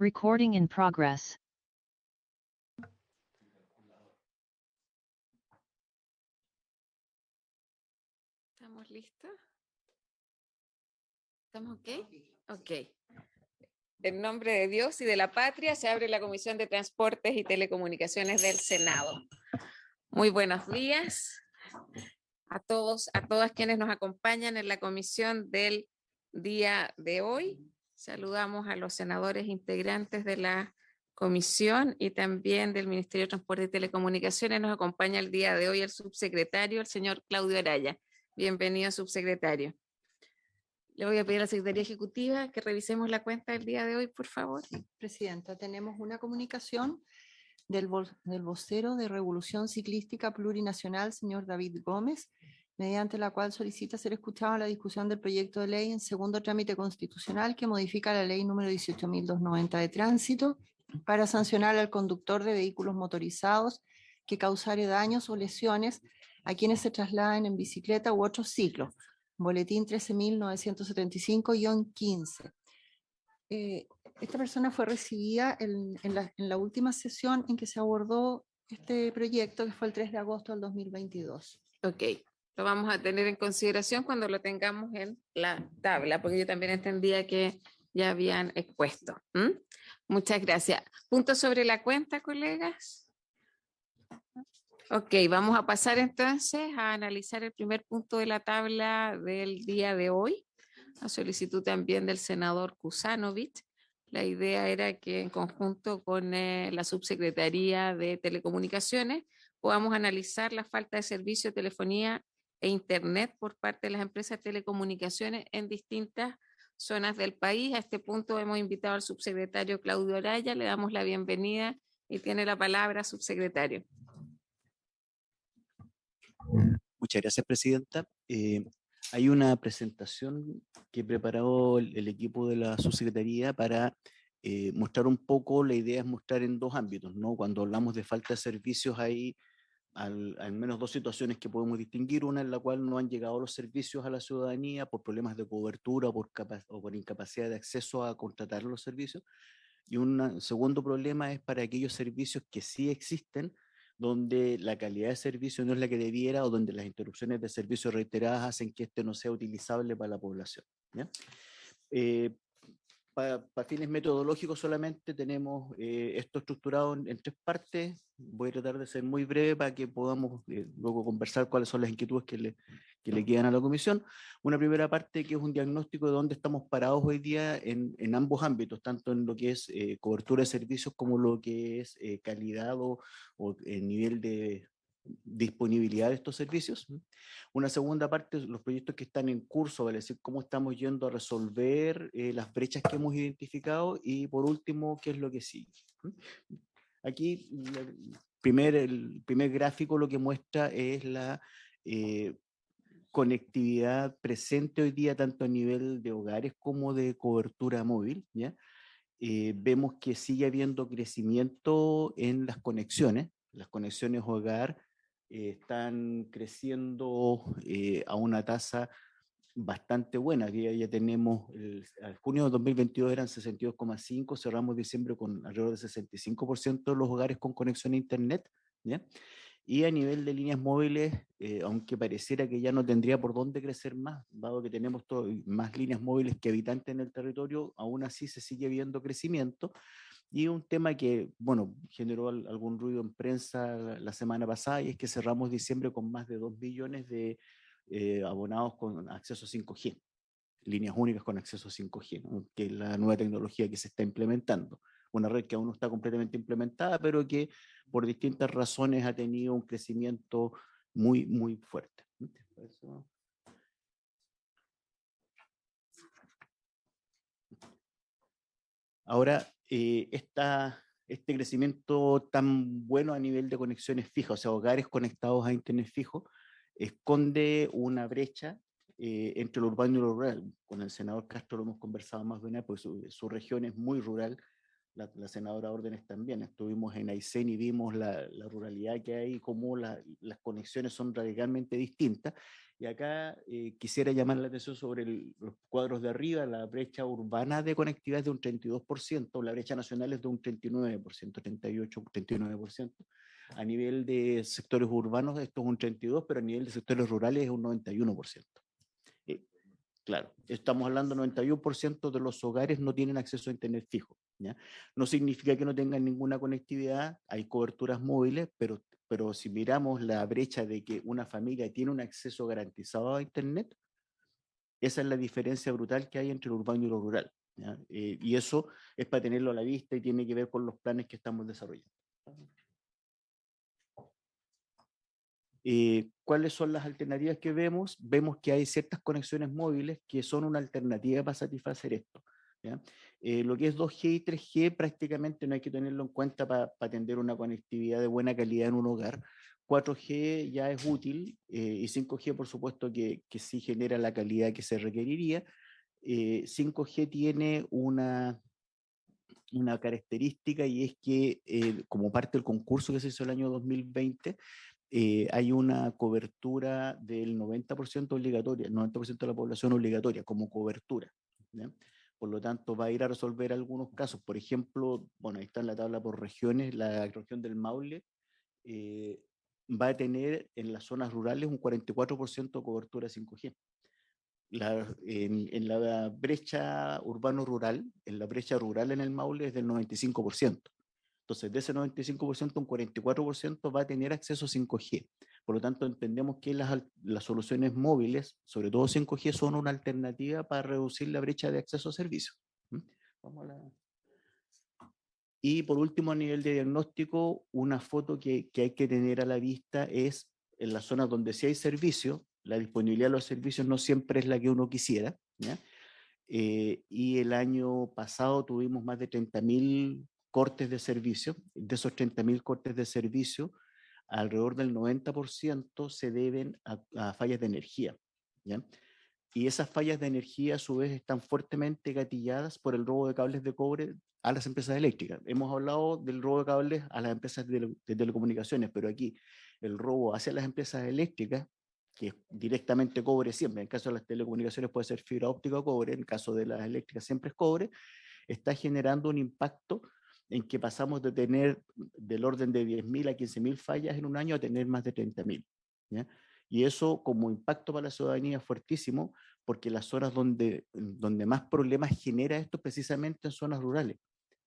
Recording in progress. ¿Estamos listos? ¿Estamos ok? Ok. En nombre de Dios y de la patria se abre la Comisión de Transportes y Telecomunicaciones del Senado. Muy buenos días a todos, a todas quienes nos acompañan en la comisión del día de hoy. Saludamos a los senadores integrantes de la comisión y también del Ministerio de Transporte y Telecomunicaciones. Nos acompaña el día de hoy el subsecretario, el señor Claudio Araya. Bienvenido, subsecretario. Le voy a pedir a la Secretaría Ejecutiva que revisemos la cuenta del día de hoy, por favor. Presidenta, tenemos una comunicación del vocero de Revolución Ciclística Plurinacional, señor David Gómez, mediante la cual solicita ser escuchado en la discusión del proyecto de ley en segundo trámite constitucional que modifica la ley número 18.290 de tránsito para sancionar al conductor de vehículos motorizados que causare daños o lesiones a quienes se trasladen en bicicleta u otros ciclos. Boletín 13.975-15. Esta persona fue recibida en la última sesión en que se abordó este proyecto, que fue el 3 de agosto del 2022. Ok, lo vamos a tener en consideración cuando lo tengamos en la tabla, porque yo también entendía que ya habían expuesto. Muchas gracias. ¿Punto sobre la cuenta, colegas? Ok, vamos a pasar entonces a analizar el primer punto de la tabla del día de hoy, a solicitud también del senador Kusanovich. La idea era que en conjunto con la Subsecretaría de Telecomunicaciones podamos analizar la falta de servicio de telefonía e internet por parte de las empresas de telecomunicaciones en distintas zonas del país. A este punto hemos invitado al subsecretario Claudio Araya. Le damos la bienvenida y tiene la palabra, subsecretario. Muchas gracias, presidenta. Hay una presentación que preparó el equipo de la subsecretaría para mostrar un poco. La idea es mostrar en dos ámbitos, ¿no? Cuando hablamos de falta de servicios hay al menos dos situaciones que podemos distinguir, una en la cual no han llegado los servicios a la ciudadanía por problemas de cobertura o por incapacidad de acceso a contratar los servicios, y un segundo problema es para aquellos servicios que sí existen, donde la calidad de servicio no es la que debiera o donde las interrupciones de servicio reiteradas hacen que este no sea utilizable para la población, ¿ya? Para fines metodológicos solamente tenemos esto estructurado en tres partes. Voy a tratar de ser muy breve para que podamos luego conversar cuáles son las inquietudes que le quedan a la comisión. Una primera parte que es un diagnóstico de dónde estamos parados hoy día en ambos ámbitos, tanto en lo que es cobertura de servicios como lo que es calidad o nivel de disponibilidad de estos servicios. Una segunda parte, los proyectos que están en curso, es decir, cómo estamos yendo a resolver las brechas que hemos identificado, y por último, qué es lo que sigue. Aquí el primer gráfico lo que muestra es la conectividad presente hoy día, tanto a nivel de hogares como de cobertura móvil, ¿ya? Vemos que sigue habiendo crecimiento en las conexiones hogar están creciendo a una tasa bastante buena. Ya tenemos, al junio de 2022 eran 62,5, cerramos diciembre con alrededor del 65% de los hogares con conexión a internet, ¿ya? Y a nivel de líneas móviles, aunque pareciera que ya no tendría por dónde crecer más, dado que tenemos más líneas móviles que habitantes en el territorio, aún así se sigue viendo crecimiento. Y un tema que, bueno, generó algún ruido en prensa la semana pasada, y es que cerramos diciembre con más de 2 millones de abonados con acceso a 5G, líneas únicas con acceso a 5G, ¿no? Que es la nueva tecnología que se está implementando. Una red que aún no está completamente implementada, pero que por distintas razones ha tenido un crecimiento muy, muy fuerte. Ahora, este crecimiento tan bueno a nivel de conexiones fijas, o sea, hogares conectados a internet fijo, esconde una brecha entre lo urbano y lo rural. Con el senador Castro lo hemos conversado más de una vez, porque su región es muy rural, la senadora Órdenes también. Estuvimos en Aysén y vimos la ruralidad que hay, cómo las conexiones son radicalmente distintas. Y acá quisiera llamar la atención sobre los cuadros de arriba. La brecha urbana de conectividad es de un 32%, la brecha nacional es de un 39%, 38, 39%. A nivel de sectores urbanos esto es un 32%, pero a nivel de sectores rurales es un 91%. Claro, estamos hablando del 91% de los hogares no tienen acceso a internet fijo, ¿ya? No significa que no tengan ninguna conectividad, hay coberturas móviles, pero si miramos la brecha de que una familia tiene un acceso garantizado a internet, esa es la diferencia brutal que hay entre lo urbano y lo rural, ¿ya? Y eso es para tenerlo a la vista y tiene que ver con los planes que estamos desarrollando. ¿Cuáles son las alternativas que vemos? Vemos que hay ciertas conexiones móviles que son una alternativa para satisfacer esto, ¿ya? Lo que es 2G y 3G prácticamente no hay que tenerlo en cuenta para atender una conectividad de buena calidad en un hogar. 4G ya es útil y 5G por supuesto que sí genera la calidad que se requeriría. 5G tiene una característica y es que como parte del concurso que se hizo el año 2020, hay una cobertura del 90% obligatoria, el 90% de la población obligatoria como cobertura, ¿ya? Por lo tanto, va a ir a resolver algunos casos. Por ejemplo, bueno, ahí está en la tabla por regiones, la región del Maule va a tener en las zonas rurales un 44% de cobertura 5G. En la brecha urbano-rural, en la brecha rural en el Maule es del 95%. Entonces, de ese 95%, un 44% va a tener acceso a 5G. Por lo tanto, entendemos que las soluciones móviles, sobre todo 5G, son una alternativa para reducir la brecha de acceso a servicios. Vamos a la... Y por último, a nivel de diagnóstico, una foto que hay que tener a la vista es en las zonas donde sí hay servicios, la disponibilidad de los servicios no siempre es la que uno quisiera, ¿ya? Y el año pasado tuvimos más de 30.000 cortes de servicio. De esos 30.000 cortes de servicio, alrededor del 90% se deben a fallas de energía, ¿ya? Y esas fallas de energía a su vez están fuertemente gatilladas por el robo de cables de cobre a las empresas eléctricas. Hemos hablado del robo de cables a las empresas de telecomunicaciones, pero aquí el robo hacia las empresas eléctricas, que es directamente cobre siempre, en el caso de las telecomunicaciones puede ser fibra óptica o cobre, en el caso de las eléctricas siempre es cobre, está generando un impacto en que pasamos de tener del orden de 10.000 a 15.000 fallas en un año a tener más de 30.000, ¿ya? Y eso como impacto para la ciudadanía es fuertísimo, porque las zonas donde más problemas genera esto precisamente en zonas rurales,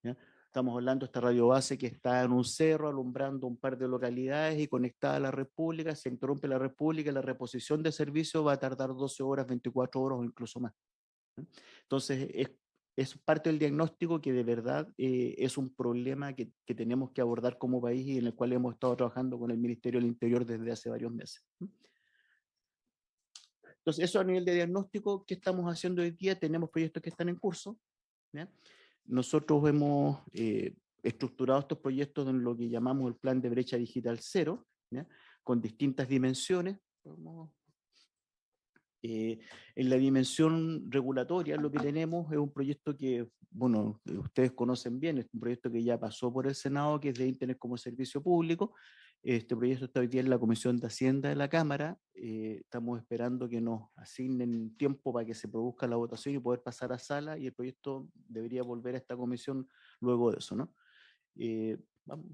¿ya? Estamos hablando de esta radio base que está en un cerro alumbrando un par de localidades y conectada a la red pública, se interrumpe la red pública, la reposición de servicio va a tardar 12 horas, 24 horas o incluso más. Entonces, es parte del diagnóstico que de verdad es un problema que tenemos que abordar como país y en el cual hemos estado trabajando con el Ministerio del Interior desde hace varios meses. Entonces, eso a nivel de diagnóstico, ¿qué estamos haciendo hoy día? Tenemos proyectos que están en curso, ¿ya? Nosotros hemos estructurado estos proyectos en lo que llamamos el Plan de Brecha Digital Cero, ¿ya? Con distintas dimensiones. En la dimensión regulatoria lo que tenemos es un proyecto que, bueno, ustedes conocen bien, es un proyecto que ya pasó por el Senado, que es de Internet como servicio público. Este proyecto está hoy día en la Comisión de Hacienda de la Cámara. Estamos esperando que nos asignen tiempo para que se produzca la votación y poder pasar a sala, y el proyecto debería volver a esta comisión luego de eso, ¿no? Vamos.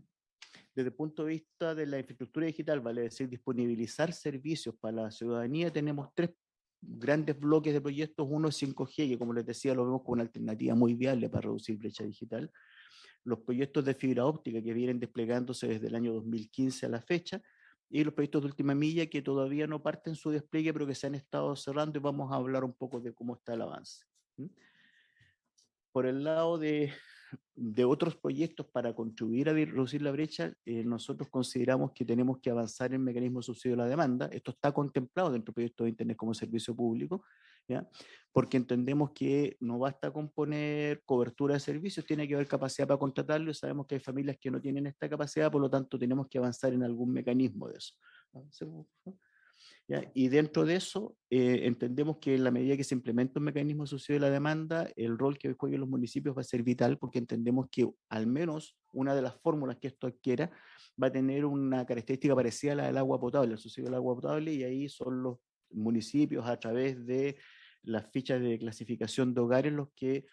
Desde el punto de vista de la infraestructura digital, vale decir, disponibilizar servicios para la ciudadanía, tenemos tres grandes bloques de proyectos. Uno es 5G, que como les decía, lo vemos como una alternativa muy viable para reducir brecha digital. Los proyectos de fibra óptica que vienen desplegándose desde el año 2015 a la fecha, y los proyectos de última milla que todavía no parten su despliegue, pero que se han estado cerrando, y vamos a hablar un poco de cómo está el avance. Por el lado de otros proyectos para contribuir a reducir la brecha, nosotros consideramos que tenemos que avanzar en mecanismos de subsidio a la demanda. Esto está contemplado dentro del proyecto de Internet como servicio público, ¿ya? Porque entendemos que no basta con poner cobertura de servicios, tiene que haber capacidad para contratarlo, y sabemos que hay familias que no tienen esta capacidad, por lo tanto tenemos que avanzar en algún mecanismo de eso. ¿ya? Y dentro de eso, entendemos que en la medida que se implementa un mecanismo de subsidio de la demanda, el rol que jueguen los municipios va a ser vital, porque entendemos que al menos una de las fórmulas que esto adquiera va a tener una característica parecida a la del agua potable, el subsidio del agua potable, y ahí son los municipios a través de las fichas de clasificación de hogares los que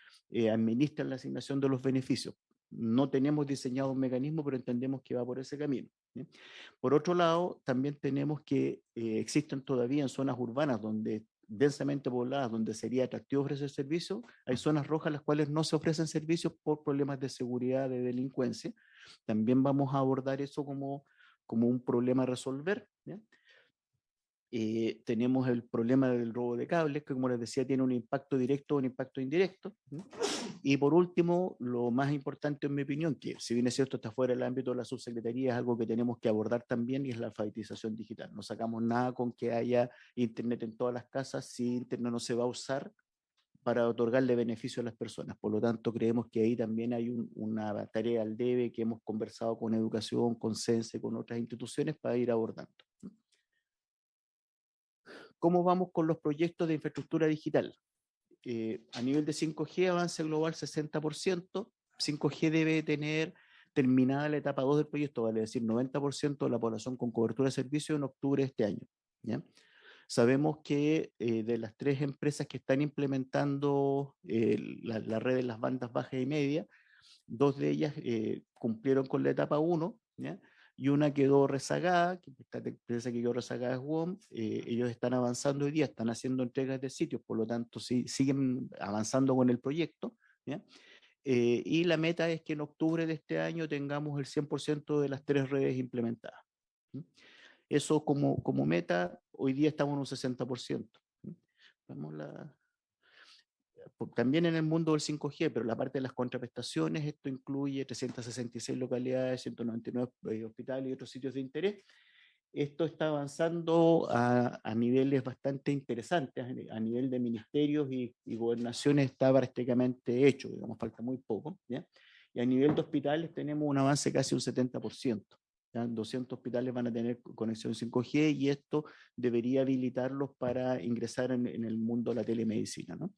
administran la asignación de los beneficios. No tenemos diseñado un mecanismo, pero entendemos que va por ese camino, ¿sí? Por otro lado, también tenemos que existen todavía en zonas urbanas donde densamente pobladas, donde sería atractivo ofrecer servicios, hay zonas rojas en las cuales no se ofrecen servicios por problemas de seguridad, de delincuencia. También vamos a abordar eso como un problema a resolver, ¿ya? Tenemos el problema del robo de cables, que como les decía tiene un impacto directo o un impacto indirecto, ¿no? Y por último, lo más importante en mi opinión, que si bien es cierto está fuera del ámbito de la subsecretaría, es algo que tenemos que abordar también, y es la alfabetización digital. No sacamos nada con que haya internet en todas las casas si internet no se va a usar para otorgarle beneficio a las personas. Por lo tanto, creemos que ahí también hay una tarea al debe que hemos conversado con Educación, con CENSE, con otras instituciones para ir abordando. ¿Cómo vamos con los proyectos de infraestructura digital? A nivel de 5G, avance global 60%. 5G debe tener terminada la etapa 2 del proyecto, vale decir 90% de la población con cobertura de servicio en octubre de este año, ¿ya? Sabemos que de las 3 empresas que están implementando la red de las bandas bajas y media, 2 de ellas cumplieron con la etapa 1, ¿ya? Y una quedó rezagada, que esta empresa que quedó rezagada es WOM. Ellos están avanzando hoy día, están haciendo entregas de sitios, por lo tanto siguen avanzando con el proyecto, ¿ya? Y la meta es que en octubre de este año tengamos el 100% de las 3 redes implementadas, ¿sí? Eso como meta, hoy día estamos en un 60%. ¿Sí? Vamos también en el mundo del 5G, pero la parte de las contraprestaciones, esto incluye 366 localidades, 199 hospitales y otros sitios de interés. Esto está avanzando a niveles bastante interesantes, a nivel de ministerios y gobernaciones está prácticamente hecho, digamos, falta muy poco, ¿ya? Y a nivel de hospitales tenemos un avance casi un 70%. ¿Ya? 200 hospitales van a tener conexión 5G y esto debería habilitarlos para ingresar en el mundo de la telemedicina, ¿no?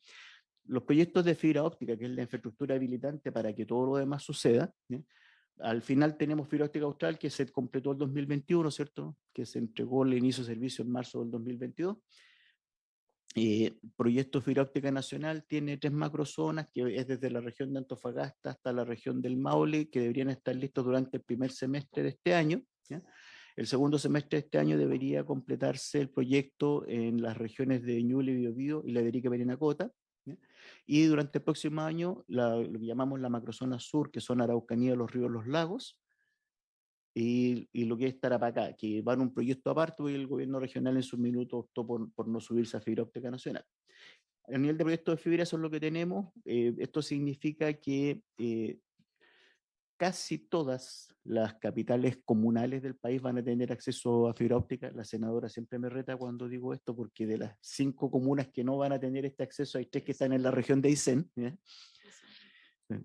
Los proyectos de fibra óptica, que es la infraestructura habilitante para que todo lo demás suceda, ¿sí? Al final tenemos fibra óptica austral que se completó el 2021, ¿cierto? Que se entregó el inicio de servicio en marzo del 2022. Proyecto fibra óptica nacional tiene 3 macrozonas, que es desde la región de Antofagasta hasta la región del Maule, que deberían estar listos durante el primer semestre de este año, ¿ya? El segundo semestre de este año debería completarse el proyecto en las regiones de Ñuble, Biobío y la Iberica Parinacota, ¿ya? Y durante el próximo año, lo que llamamos la macrozona sur, que son Araucanía, los ríos, los lagos, y lo que es Tarapacá, que va en un proyecto aparte, y el gobierno regional en sus minutos optó por no subirse a fibra óptica nacional. A nivel de proyectos de fibra, eso es lo que tenemos. Esto significa que casi todas las capitales comunales del país van a tener acceso a fibra óptica. La senadora siempre me reta cuando digo esto, porque de las 5 comunas que no van a tener este acceso, hay 3 que están en la región de Aysén, ¿ya?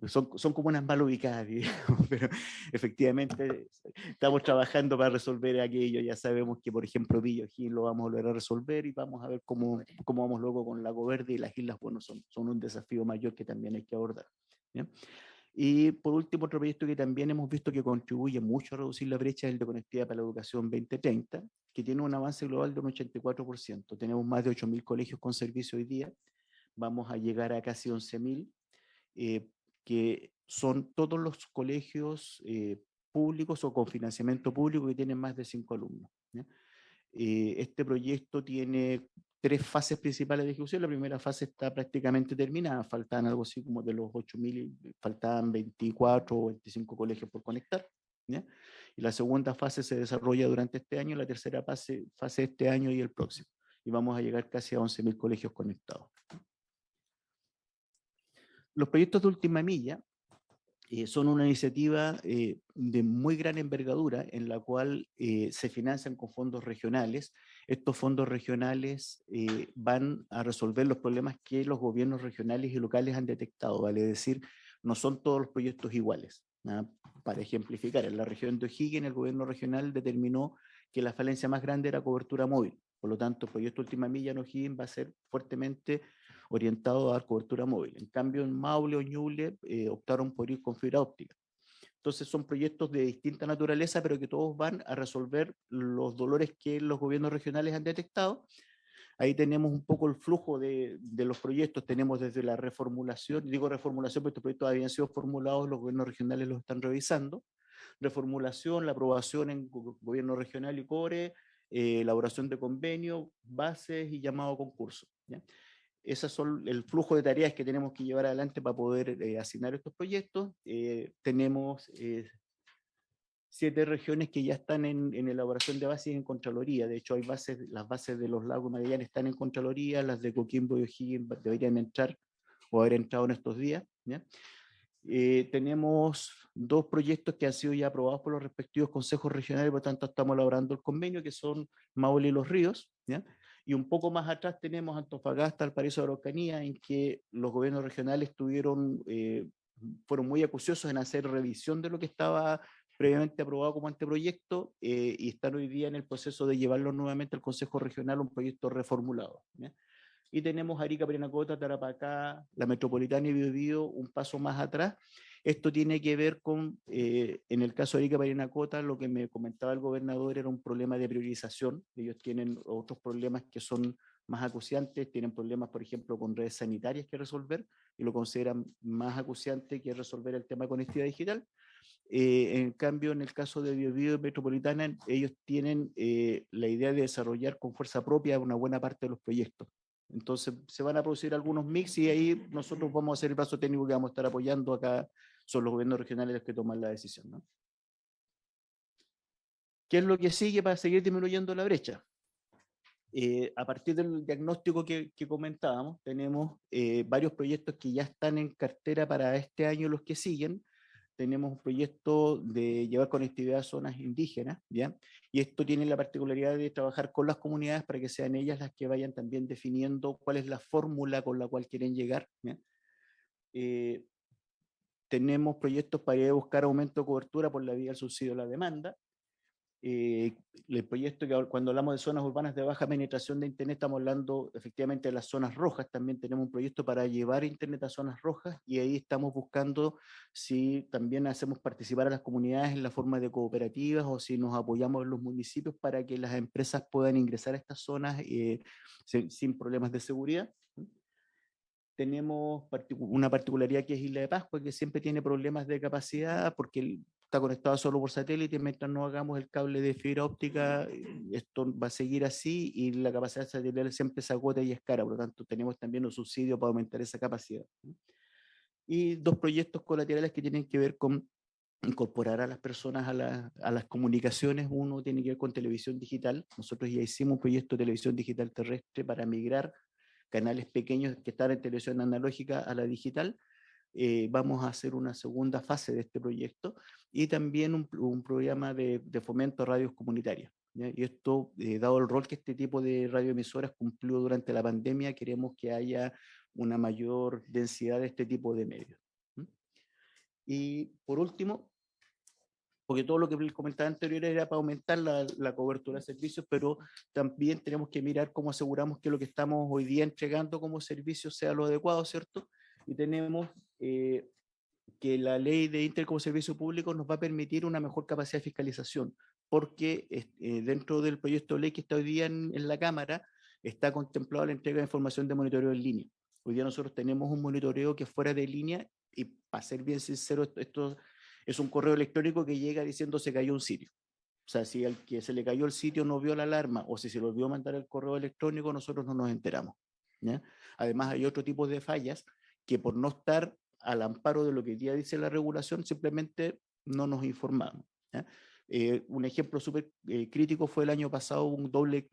Son comunas mal ubicadas, digamos, pero efectivamente estamos trabajando para resolver aquello. Ya sabemos que, por ejemplo, Villojín lo vamos a volver a resolver y vamos a ver cómo vamos luego con Lago Verde y las islas. Bueno, son un desafío mayor que también hay que abordar, ¿ya? Y por último, otro proyecto que también hemos visto que contribuye mucho a reducir la brecha es el de Conectividad para la Educación 2030, que tiene un avance global de un 84%. Tenemos más de 8.000 colegios con servicio hoy día, vamos a llegar a casi 11.000, que son todos los colegios públicos o con financiamiento público que tienen más de 5 alumnos, ¿ya? Este proyecto tiene 3 fases principales de ejecución. La primera fase está prácticamente terminada, faltan algo así como de los 8.000, faltaban 24 o 25 colegios por conectar, ¿ya? Y la segunda fase se desarrolla durante este año, la tercera fase este año y el próximo. Y vamos a llegar casi a 11.000 colegios conectados. Los proyectos de última milla son una iniciativa de muy gran envergadura en la cual se financian con fondos regionales. Estos fondos regionales van a resolver los problemas que los gobiernos regionales y locales han detectado, vale decir, no son todos los proyectos iguales, ¿no? Para ejemplificar, en la región de O'Higgins el gobierno regional determinó que la falencia más grande era cobertura móvil. Por lo tanto, el proyecto Última Milla en O'Higgins va a ser fuertemente orientado a dar cobertura móvil. En cambio, en Maule o Ñuble optaron por ir con fibra óptica. Entonces son proyectos de distinta naturaleza, pero que todos van a resolver los dolores que los gobiernos regionales han detectado. Ahí tenemos un poco el flujo de los proyectos. Tenemos desde la reformulación, digo reformulación porque estos proyectos habían sido formulados, los gobiernos regionales los están revisando. Reformulación, la aprobación en gobierno regional y CORE, elaboración de convenio, bases y llamado a concurso, ¿ya? Esas son el flujo de tareas que tenemos que llevar adelante para poder asignar estos proyectos. Tenemos 7 regiones que ya están en elaboración de bases y en Contraloría. De hecho, hay bases, las bases de los lagos Magallanes están en Contraloría, las de Coquimbo y O'Higgins deberían entrar o haber entrado en estos días, ¿ya? Tenemos 2 proyectos que han sido ya aprobados por los respectivos consejos regionales, por lo tanto estamos elaborando el convenio, que son Maule y Los Ríos, ¿ya? Y un poco más atrás tenemos Antofagasta, Valparaíso, Araucanía, en que los gobiernos regionales fueron muy acuciosos en hacer revisión de lo que estaba previamente aprobado como anteproyecto, y están hoy día en el proceso de llevarlo nuevamente al Consejo Regional, un proyecto reformulado, ¿ya? Y tenemos Arica, Parinacota, Tarapacá, la Metropolitana y Biobío un paso más atrás. Esto tiene que ver con, en el caso de Arica, Parinacota, lo que me comentaba el gobernador era un problema de priorización. Ellos tienen otros problemas que son más acuciantes, tienen problemas, por ejemplo, con redes sanitarias que resolver, y lo consideran más acuciante que resolver el tema de conectividad digital. En cambio, en el caso de Biobío y Metropolitana, ellos tienen la idea de desarrollar con fuerza propia una buena parte de los proyectos. Entonces, se van a producir algunos mix y ahí nosotros vamos a hacer el brazo técnico que vamos a estar apoyando acá. Son los gobiernos regionales los que toman la decisión, ¿no? ¿Qué es lo que sigue para seguir disminuyendo la brecha? A partir del diagnóstico que comentábamos, tenemos varios proyectos que ya están en cartera para este año, los que siguen. Tenemos un proyecto de llevar conectividad a zonas indígenas, ¿ya? Y esto tiene la particularidad de trabajar con las comunidades para que sean ellas las que vayan también definiendo cuál es la fórmula con la cual quieren llegar, ¿ya? Tenemos proyectos para ir a buscar aumento de cobertura por la vía del subsidio a la demanda. El proyecto que cuando hablamos de zonas urbanas de baja penetración de Internet estamos hablando efectivamente de las zonas rojas. También tenemos un proyecto para llevar Internet a zonas rojas y ahí estamos buscando si también hacemos participar a las comunidades en la forma de cooperativas o si nos apoyamos en los municipios para que las empresas puedan ingresar a estas zonas sin problemas de seguridad. Tenemos una particularidad que es Isla de Pascua, que siempre tiene problemas de capacidad porque está conectado solo por satélite. Mientras no hagamos el cable de fibra óptica, esto va a seguir así y la capacidad satelital siempre se agota y es cara. Por lo tanto, tenemos también un subsidio para aumentar esa capacidad. Y 2 proyectos colaterales que tienen que ver con incorporar a las personas a las comunicaciones. Uno tiene que ver con televisión digital. Nosotros ya hicimos un proyecto de televisión digital terrestre para migrar canales pequeños que están en televisión analógica a la digital. Vamos a hacer una segunda fase de este proyecto y también un programa de fomento a radios comunitarias, ¿ya? Y esto, dado el rol que este tipo de radioemisoras cumplió durante la pandemia, queremos que haya una mayor densidad de este tipo de medios. Y por último, porque todo lo que les comentaba anterior era para aumentar la cobertura de servicios, pero también tenemos que mirar cómo aseguramos que lo que estamos hoy día entregando como servicio sea lo adecuado, ¿cierto? Y tenemos que la ley de Internet como servicio público nos va a permitir una mejor capacidad de fiscalización, porque dentro del proyecto de ley que está hoy día en la Cámara, está contemplada la entrega de información de monitoreo en línea. Hoy día nosotros tenemos un monitoreo que es fuera de línea y, para ser bien sincero, esto es un correo electrónico que llega diciendo se cayó un sitio. O sea, si al que se le cayó el sitio no vio la alarma o si se le olvidó mandar el correo electrónico, nosotros no nos enteramos, ¿ya? Además, hay otro tipo de fallas que por no estar al amparo de lo que ya dice la regulación, simplemente no nos informamos, ¿ya? Un ejemplo súper crítico fue el año pasado un doble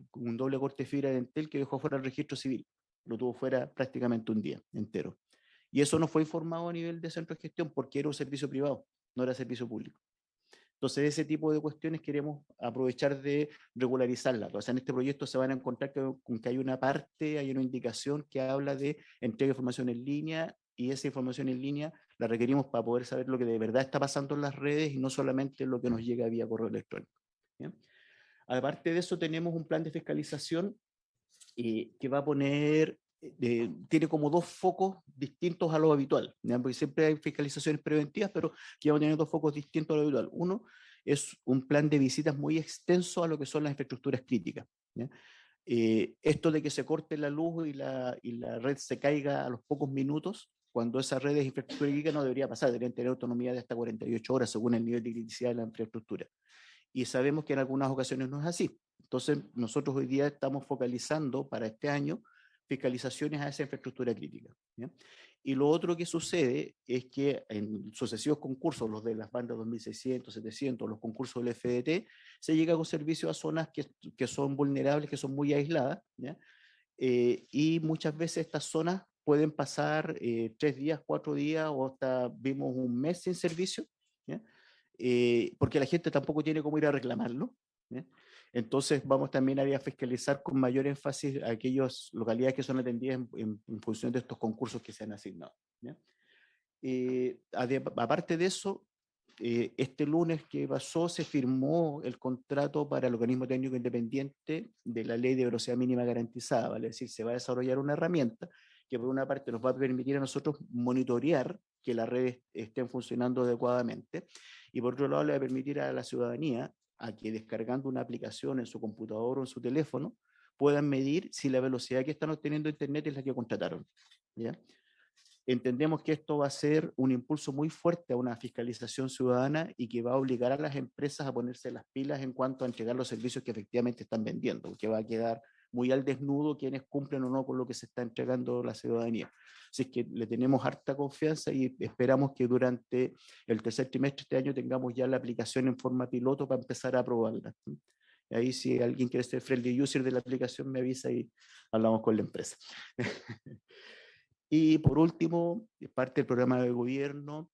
corte de fibra de Entel que dejó fuera el registro civil. Lo tuvo fuera prácticamente un día entero. Y eso no fue informado a nivel de centro de gestión porque era un servicio privado, no era servicio público. Entonces, ese tipo de cuestiones queremos aprovechar de regularizarlas. O sea, en este proyecto se van a encontrar con que hay una parte, hay una indicación que habla de entrega de información en línea y esa información en línea la requerimos para poder saber lo que de verdad está pasando en las redes y no solamente lo que nos llega vía correo electrónico, ¿bien? Aparte de eso, tenemos un plan de fiscalización que va a poner, tiene como dos focos distintos a lo habitual, ¿ya? Porque siempre hay fiscalizaciones preventivas, pero que van a tener dos focos distintos a lo habitual. Uno es un plan de visitas muy extenso a lo que son las infraestructuras críticas, ¿ya? Esto de que se corte la luz y la red se caiga a los pocos minutos, cuando esa red es infraestructura crítica, no debería pasar, deberían tener autonomía de hasta 48 horas según el nivel de criticidad de la infraestructura. Y sabemos que en algunas ocasiones no es así. Entonces, nosotros hoy día estamos focalizando para este año fiscalizaciones a esa infraestructura crítica, ¿ya? Y lo otro que sucede es que en sucesivos concursos, los de las bandas 2600, 700, los concursos del FDT, se llega con servicios a zonas que son vulnerables, que son muy aisladas, ¿ya? Y muchas veces estas zonas pueden pasar 3 días, 4 días o hasta vimos un mes sin servicio, ¿ya? Porque la gente tampoco tiene cómo ir a reclamarlo, ¿ya? Entonces vamos también a fiscalizar con mayor énfasis a aquellas localidades que son atendidas en función de estos concursos que se han asignado, ¿ya? Aparte de eso, este lunes que pasó se firmó el contrato para el organismo técnico independiente de la ley de velocidad mínima garantizada, ¿vale? Es decir, se va a desarrollar una herramienta que por una parte nos va a permitir a nosotros monitorear que las redes estén funcionando adecuadamente y por otro lado le va a permitir a la ciudadanía a que descargando una aplicación en su computador o en su teléfono puedan medir si la velocidad que están obteniendo internet es la que contrataron, ¿ya? Entendemos que esto va a ser un impulso muy fuerte a una fiscalización ciudadana y que va a obligar a las empresas a ponerse las pilas en cuanto a entregar los servicios que efectivamente están vendiendo, porque va a quedar muy al desnudo quienes cumplen o no con lo que se está entregando a la ciudadanía. Así que le tenemos harta confianza y esperamos que durante el tercer trimestre de este año tengamos ya la aplicación en forma piloto para empezar a probarla. Ahí si alguien quiere ser friendly user de la aplicación me avisa y hablamos con la empresa. Y por último, parte del programa de gobierno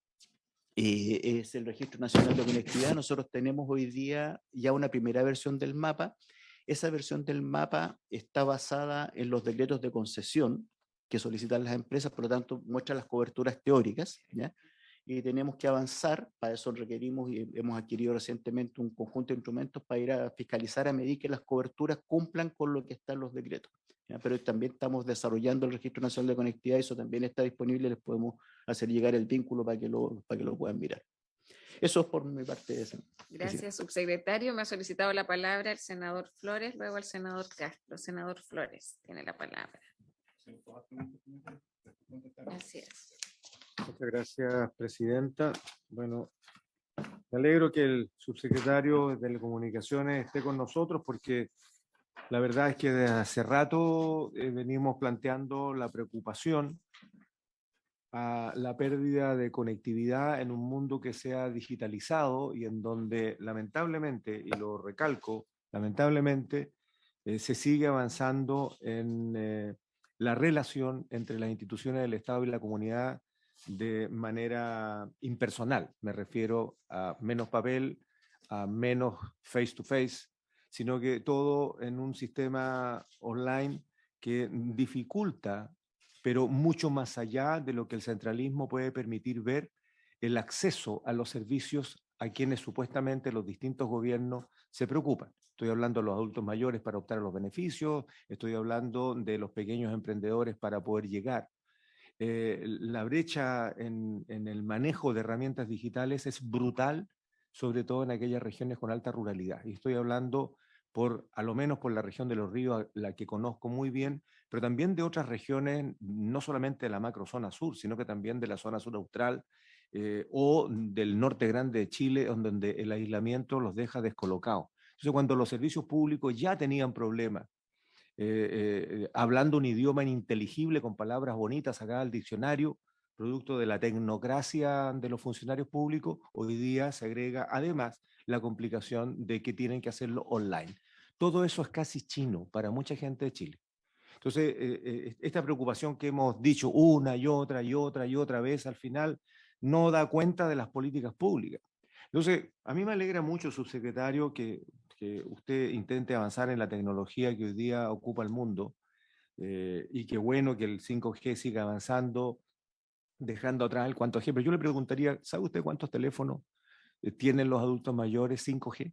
es el Registro Nacional de Conectividad. Nosotros tenemos hoy día ya una primera versión del mapa. Esa versión del mapa está basada en los decretos de concesión que solicitan las empresas, por lo tanto muestra las coberturas teóricas, ¿ya? Y tenemos que avanzar, para eso requerimos y hemos adquirido recientemente un conjunto de instrumentos para ir a fiscalizar a medida que las coberturas cumplan con lo que está en los decretos, ¿ya? Pero también estamos desarrollando el Registro Nacional de Conectividad, eso también está disponible, les podemos hacer llegar el vínculo para que lo puedan mirar. Eso es por mi parte. Gracias, subsecretario. Me ha solicitado la palabra el senador Flores, luego el senador Castro. Senador Flores tiene la palabra. Gracias. Muchas gracias, presidenta. Bueno, me alegro que el subsecretario de Telecomunicaciones esté con nosotros porque la verdad es que desde hace rato venimos planteando la preocupación a la pérdida de conectividad en un mundo que sea digitalizado y en donde lamentablemente, y lo recalco, lamentablemente se sigue avanzando en la relación entre las instituciones del Estado y la comunidad de manera impersonal. Me refiero a menos papel, a menos face to face, sino que todo en un sistema online que dificulta, pero mucho más allá de lo que el centralismo puede permitir ver, el acceso a los servicios a quienes supuestamente los distintos gobiernos se preocupan. Estoy hablando de los adultos mayores para optar a los beneficios, estoy hablando de los pequeños emprendedores para poder llegar. La brecha en el manejo de herramientas digitales es brutal, sobre todo en aquellas regiones con alta ruralidad. Y estoy hablando a lo menos por la región de Los Ríos, la que conozco muy bien, pero también de otras regiones, no solamente de la macrozona sur, sino que también de la zona sur austral o del norte grande de Chile, donde el aislamiento los deja descolocados. Entonces, cuando los servicios públicos ya tenían problemas, hablando un idioma ininteligible con palabras bonitas sacadas al diccionario, producto de la tecnocracia de los funcionarios públicos, hoy día se agrega además la complicación de que tienen que hacerlo online. Todo eso es casi chino para mucha gente de Chile. Entonces, esta preocupación que hemos dicho una y otra y otra y otra vez, al final no da cuenta de las políticas públicas. Entonces, a mí me alegra mucho, subsecretario, que usted intente avanzar en la tecnología que hoy día ocupa el mundo y qué bueno que el 5G siga avanzando, dejando atrás el 4G. Pero yo le preguntaría, ¿sabe usted cuántos teléfonos tienen los adultos mayores 5G?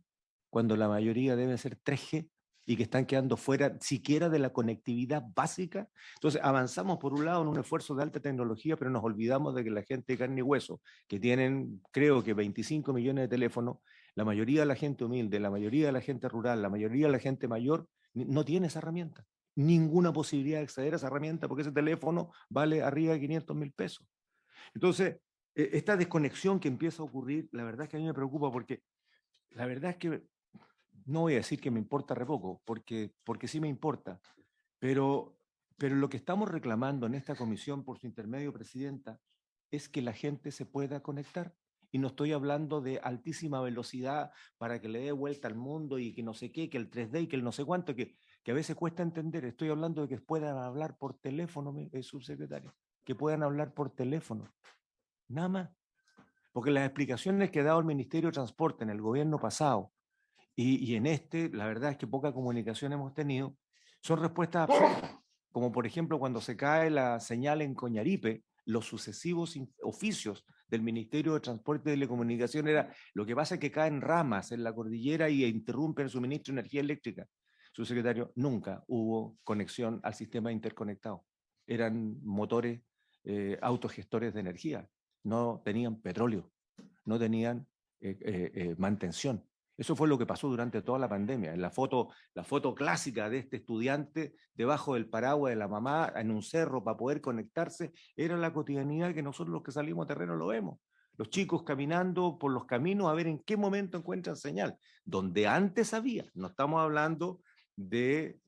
Cuando la mayoría debe ser 3G. y que están quedando fuera siquiera de la conectividad básica. Entonces avanzamos por un lado en un esfuerzo de alta tecnología, pero nos olvidamos de que la gente de carne y hueso, que tienen creo que 25 millones de teléfonos, la mayoría de la gente humilde, la mayoría de la gente rural, la mayoría de la gente mayor, no tiene esa herramienta. Ninguna posibilidad de acceder a esa herramienta porque ese teléfono vale arriba de 500.000 pesos. Entonces, esta desconexión que empieza a ocurrir, la verdad es que a mí me preocupa porque la verdad es que no voy a decir que me importa re poco, porque sí me importa, pero lo que estamos reclamando en esta comisión por su intermedio, Presidenta, es que la gente se pueda conectar. Y no estoy hablando de altísima velocidad para que le dé vuelta al mundo y que no sé qué, que el 3D y que el no sé cuánto, que a veces cuesta entender. Estoy hablando de que puedan hablar por teléfono, subsecretario, que puedan hablar por teléfono. Nada más. Porque las explicaciones que ha dado el Ministerio de Transporte en el gobierno pasado y en este, la verdad es que poca comunicación hemos tenido, son respuestas absurdas. Como por ejemplo cuando se cae la señal en Coñaripe, los sucesivos oficios del Ministerio de Transporte y Telecomunicación era, lo que pasa es que caen ramas en la cordillera y interrumpen el suministro de energía eléctrica. Subsecretario, nunca hubo conexión al sistema interconectado. Eran motores autogestores de energía, no tenían petróleo, no tenían mantención. Eso fue lo que pasó durante toda la pandemia. En la foto clásica de este estudiante debajo del paraguas de la mamá en un cerro para poder conectarse, era la cotidianidad que nosotros los que salimos a terreno lo vemos. Los chicos caminando por los caminos a ver en qué momento encuentran señal. Donde antes había, no estamos hablando de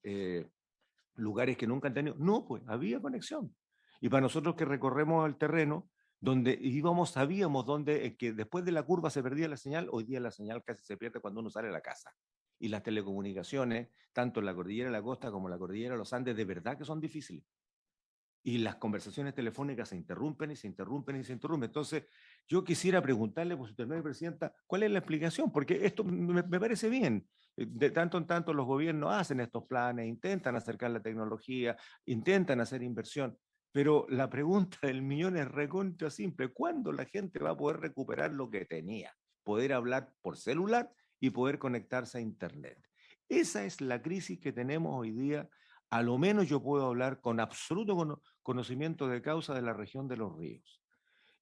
lugares que nunca han tenido, no, pues había conexión. Y para nosotros que recorremos el terreno, donde íbamos, sabíamos dónde, que después de la curva se perdía la señal, hoy día la señal casi se pierde cuando uno sale de la casa. Y las telecomunicaciones, tanto en la cordillera de la costa como en la cordillera de los Andes, de verdad que son difíciles. Y las conversaciones telefónicas se interrumpen y se interrumpen y se interrumpen. Entonces, yo quisiera preguntarle, por su intermedio, Presidenta, ¿cuál es la explicación? Porque esto me parece bien. De tanto en tanto los gobiernos hacen estos planes, intentan acercar la tecnología, intentan hacer inversión, pero la pregunta del millón es recontra simple. ¿Cuándo la gente va a poder recuperar lo que tenía? Poder hablar por celular y poder conectarse a Internet. Esa es la crisis que tenemos hoy día. A lo menos yo puedo hablar con absoluto conocimiento de causa de la región de los ríos.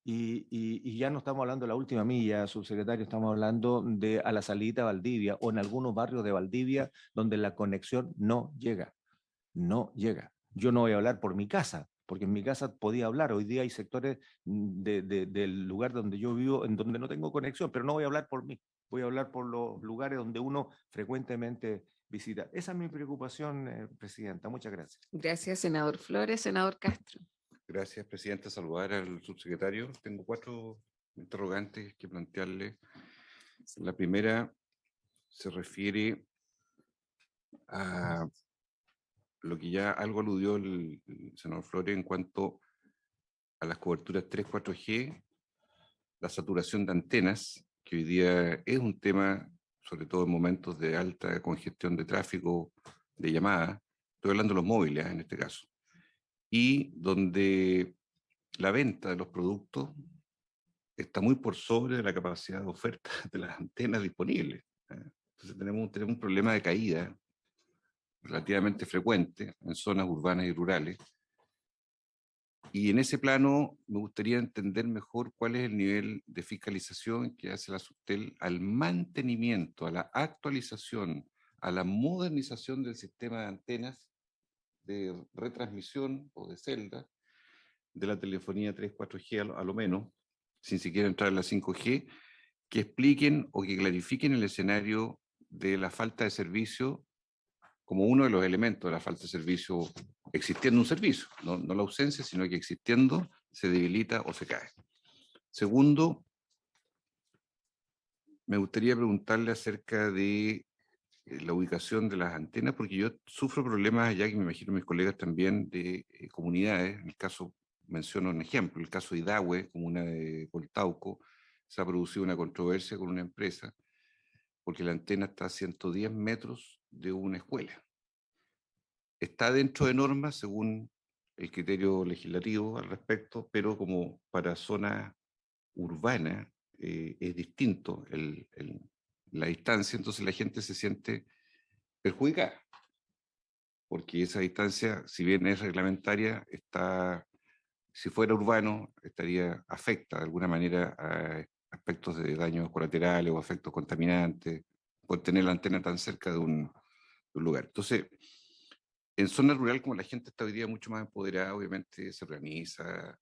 Y ya no estamos hablando de la última milla, subsecretario, estamos hablando de a la salida de Valdivia o en algunos barrios de Valdivia donde la conexión no llega. No llega. Yo no voy a hablar por mi casa, porque en mi casa podía hablar. Hoy día hay sectores del lugar donde yo vivo en donde no tengo conexión, pero no voy a hablar por mí. Voy a hablar por los lugares donde uno frecuentemente visita. Esa es mi preocupación, Presidenta. Muchas gracias. Gracias, senador Flores. Senador Castro. Gracias, Presidenta. Saludar al subsecretario. Tengo 4 interrogantes que plantearle. La primera se refiere a lo que ya algo aludió el senador Flores en cuanto a las coberturas 3, 4G, la saturación de antenas, que hoy día es un tema, sobre todo en momentos de alta congestión de tráfico, de llamadas. Estoy hablando de los móviles en este caso. Y donde la venta de los productos está muy por sobre la capacidad de oferta de las antenas disponibles. Entonces tenemos un problema de caída relativamente frecuente en zonas urbanas y rurales. Y en ese plano me gustaría entender mejor cuál es el nivel de fiscalización que hace la Subtel al mantenimiento, a la actualización, a la modernización del sistema de antenas de retransmisión o de celda de la telefonía 3, 4G a lo menos, sin siquiera entrar en la 5G, que expliquen o que clarifiquen el escenario de la falta de servicio como uno de los elementos de la falta de servicio, existiendo un servicio, no la ausencia, sino que existiendo se debilita o se cae. Segundo, me gustaría preguntarle acerca de la ubicación de las antenas, porque yo sufro problemas allá, que me imagino mis colegas también, de comunidades. En el caso, menciono un ejemplo, el caso de Idahue, comuna de Coltauco, se ha producido una controversia con una empresa, porque la antena está a 110 metros de una escuela. Está dentro de normas según el criterio legislativo al respecto, pero como para zonas urbanas es distinto la distancia, entonces la gente se siente perjudicada. porque esa distancia, si bien es reglamentaria, si fuera urbano, afecta de alguna manera a aspectos de daños colaterales o efectos contaminantes, por tener la antena tan cerca de un lugar. Entonces, en zona rural, como la gente está hoy día mucho más empoderada, obviamente se organiza,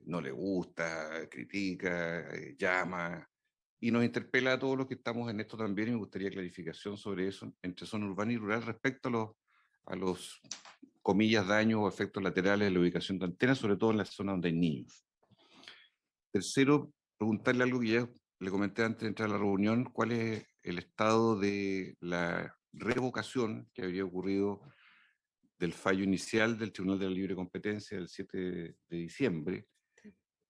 no le gusta, critica, llama, y nos interpela a todos los que estamos en esto también, y me gustaría clarificación sobre eso, entre zona urbana y rural, respecto a los comillas, daños o efectos laterales de la ubicación de antenas, sobre todo en las zonas donde hay niños. Tercero, preguntarle algo que ya le comenté antes de entrar a la reunión, ¿cuál es el estado de la revocación que habría ocurrido del fallo inicial del Tribunal de la Libre Competencia del 7 de diciembre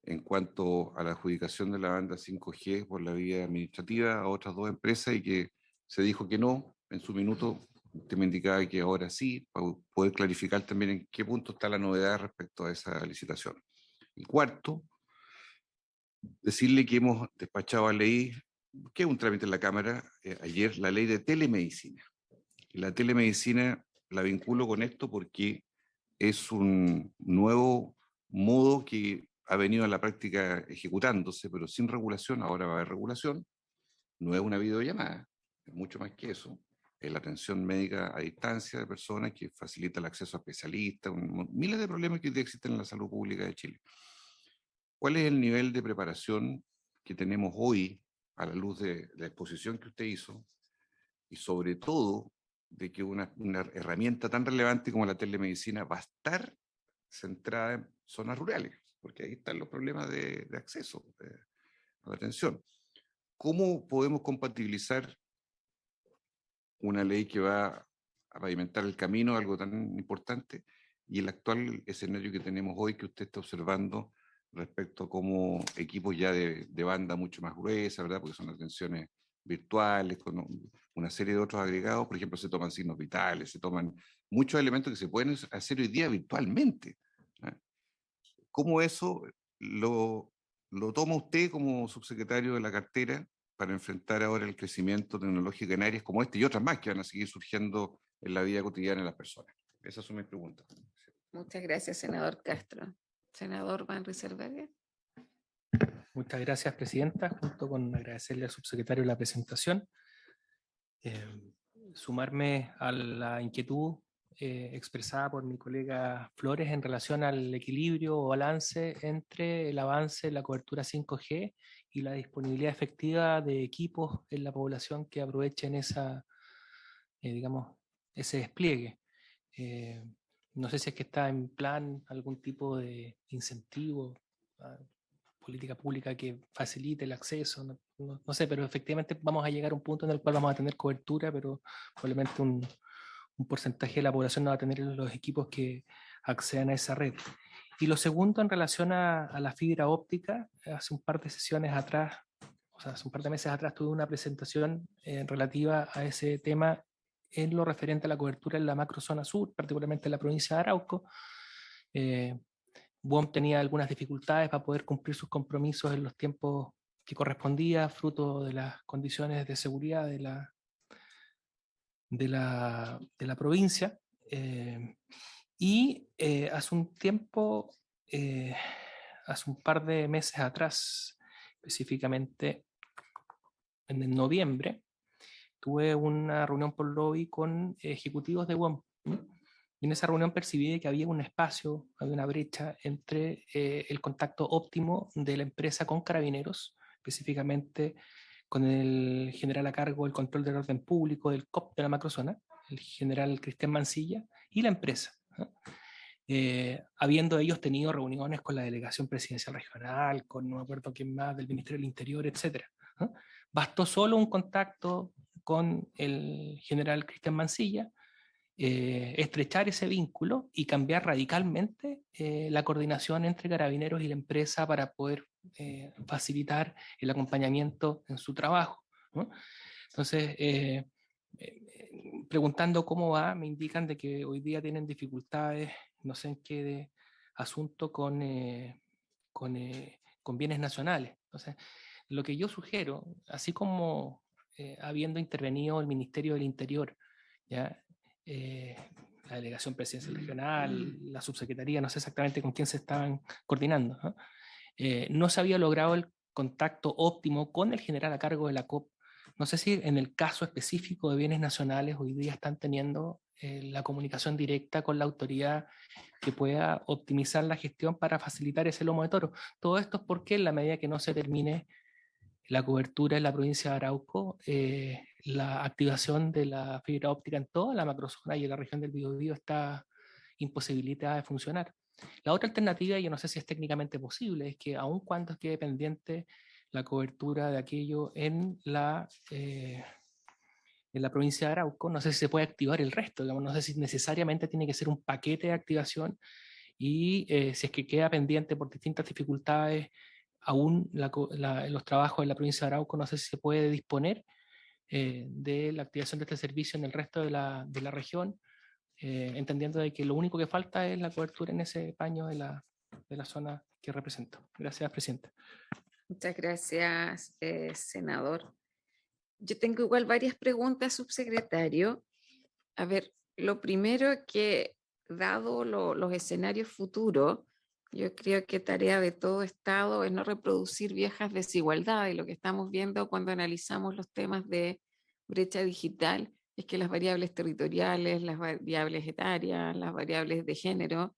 en cuanto a la adjudicación de la banda 5G por la vía administrativa a otras dos empresas, y que se dijo que no en su minuto? Usted me indicaba que ahora sí, para poder clarificar también en qué punto está la novedad respecto a esa licitación. Y cuarto, decirle que hemos despachado a ley, que es un trámite en la Cámara, ayer, la ley de telemedicina. Y la telemedicina la vinculo con esto porque es un nuevo modo que ha venido a la práctica ejecutándose, pero sin regulación. Ahora va a haber regulación. No es una videollamada, es mucho más que eso. Es la atención médica a distancia de personas, que facilita el acceso a especialistas, miles de problemas que hoy día existen en la salud pública de Chile. ¿Cuál es el nivel de preparación que tenemos hoy a la luz de la exposición que usted hizo, y sobre todo de que una herramienta tan relevante como la telemedicina va a estar centrada en zonas rurales? Porque ahí están los problemas de acceso a la atención. ¿Cómo podemos compatibilizar una ley que va a pavimentar el camino, algo tan importante, y el actual escenario que tenemos hoy, que usted está observando respecto a cómo equipos ya de banda mucho más gruesa, ¿verdad? Porque son atenciones virtuales, con una serie de otros agregados? Por ejemplo, se toman signos vitales, se toman muchos elementos que se pueden hacer hoy día virtualmente, ¿eh? ¿Cómo eso lo toma usted como subsecretario de la cartera para enfrentar ahora el crecimiento tecnológico en áreas como este y otras más que van a seguir surgiendo en la vida cotidiana de las personas? Esas son mis preguntas. Muchas gracias, senador Castro. Senador Van Rysselbergher. Muchas gracias, presidenta. Junto con agradecerle al subsecretario la presentación, sumarme a la inquietud expresada por mi colega Flores en relación al equilibrio o balance entre el avance de la cobertura 5G y la disponibilidad efectiva de equipos en la población que aprovechen digamos, ese despliegue. No sé si es que está en plan algún tipo de incentivo, política pública que facilite el acceso, no sé, pero efectivamente vamos a llegar a un punto en el cual vamos a tener cobertura, pero probablemente un porcentaje de la población no va a tener los equipos que accedan a esa red. Y lo segundo, en relación a la fibra óptica, hace un par de sesiones atrás, o sea, hace un par de meses atrás tuve una presentación relativa a ese tema en lo referente a la cobertura en la macrozona sur, particularmente en la provincia de Arauco. WOM tenía algunas dificultades para poder cumplir sus compromisos en los tiempos que correspondía, fruto de las condiciones de seguridad de la provincia. Hace un tiempo, hace un par de meses atrás, específicamente en noviembre, tuve una reunión por lobby con ejecutivos de WOM. Y en esa reunión percibí que había un espacio, había una brecha entre el contacto óptimo de la empresa con Carabineros, específicamente con el general a cargo del control del orden público del COP de la macrozona, el general Cristian Mancilla, y la empresa, ¿no? Habiendo ellos tenido reuniones con la delegación presidencial regional, con no me acuerdo quién más, del Ministerio del Interior, etc. ¿no? Bastó solo un contacto con el general Cristian Mancilla, estrechar ese vínculo y cambiar radicalmente la coordinación entre Carabineros y la empresa para poder facilitar el acompañamiento en su trabajo, ¿no? Entonces, preguntando cómo va, me indican de que hoy día tienen dificultades, no sé en qué asunto, con bienes nacionales. Entonces, lo que yo sugiero, así como habiendo intervenido el Ministerio del Interior, ¿ya? la delegación presidencial regional, la subsecretaría, no sé exactamente con quién se estaban coordinando, ¿no? No se había logrado el contacto óptimo con el general a cargo de la COP. No sé si en el caso específico de bienes nacionales hoy día están teniendo la comunicación directa con la autoridad que pueda optimizar la gestión para facilitar ese lomo de toro. Todo esto es porque en la medida que no se termine la cobertura en la provincia de Arauco, la activación de la fibra óptica en toda la macrozona y en la región del Biobío está imposibilitada de funcionar. La otra alternativa, yo no sé si es técnicamente posible, es que aun cuando quede pendiente la cobertura de aquello en la provincia de Arauco, no sé si se puede activar el resto, digamos, no sé si necesariamente tiene que ser un paquete de activación y si es que queda pendiente por distintas dificultades aún los trabajos en la provincia de Arauco, no sé si se puede disponer de la activación de este servicio en el resto de la región, entendiendo de que lo único que falta es la cobertura en ese paño de la zona que represento. Gracias, Presidenta. Muchas gracias, senador. Yo tengo igual varias preguntas, subsecretario. A ver, lo primero que, dado los escenarios futuros, yo creo que tarea de todo Estado es no reproducir viejas desigualdades. Y lo que estamos viendo cuando analizamos los temas de brecha digital es que las variables territoriales, las variables etarias, las variables de género,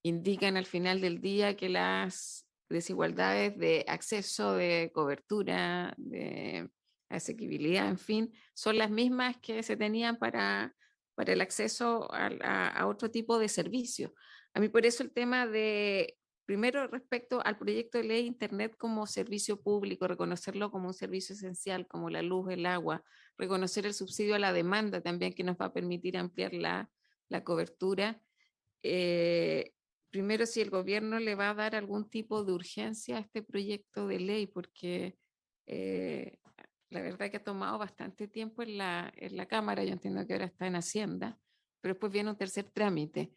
indican al final del día que las desigualdades de acceso, de cobertura, de asequibilidad, en fin, son las mismas que se tenían para el acceso a otro tipo de servicios. A mí por eso el tema de, primero respecto al proyecto de ley Internet como servicio público, reconocerlo como un servicio esencial, como la luz, el agua, reconocer el subsidio a la demanda también que nos va a permitir ampliar la cobertura. Primero, si el gobierno le va a dar algún tipo de urgencia a este proyecto de ley, porque la verdad que ha tomado bastante tiempo en la Cámara, yo entiendo que ahora está en Hacienda, pero después viene un tercer trámite.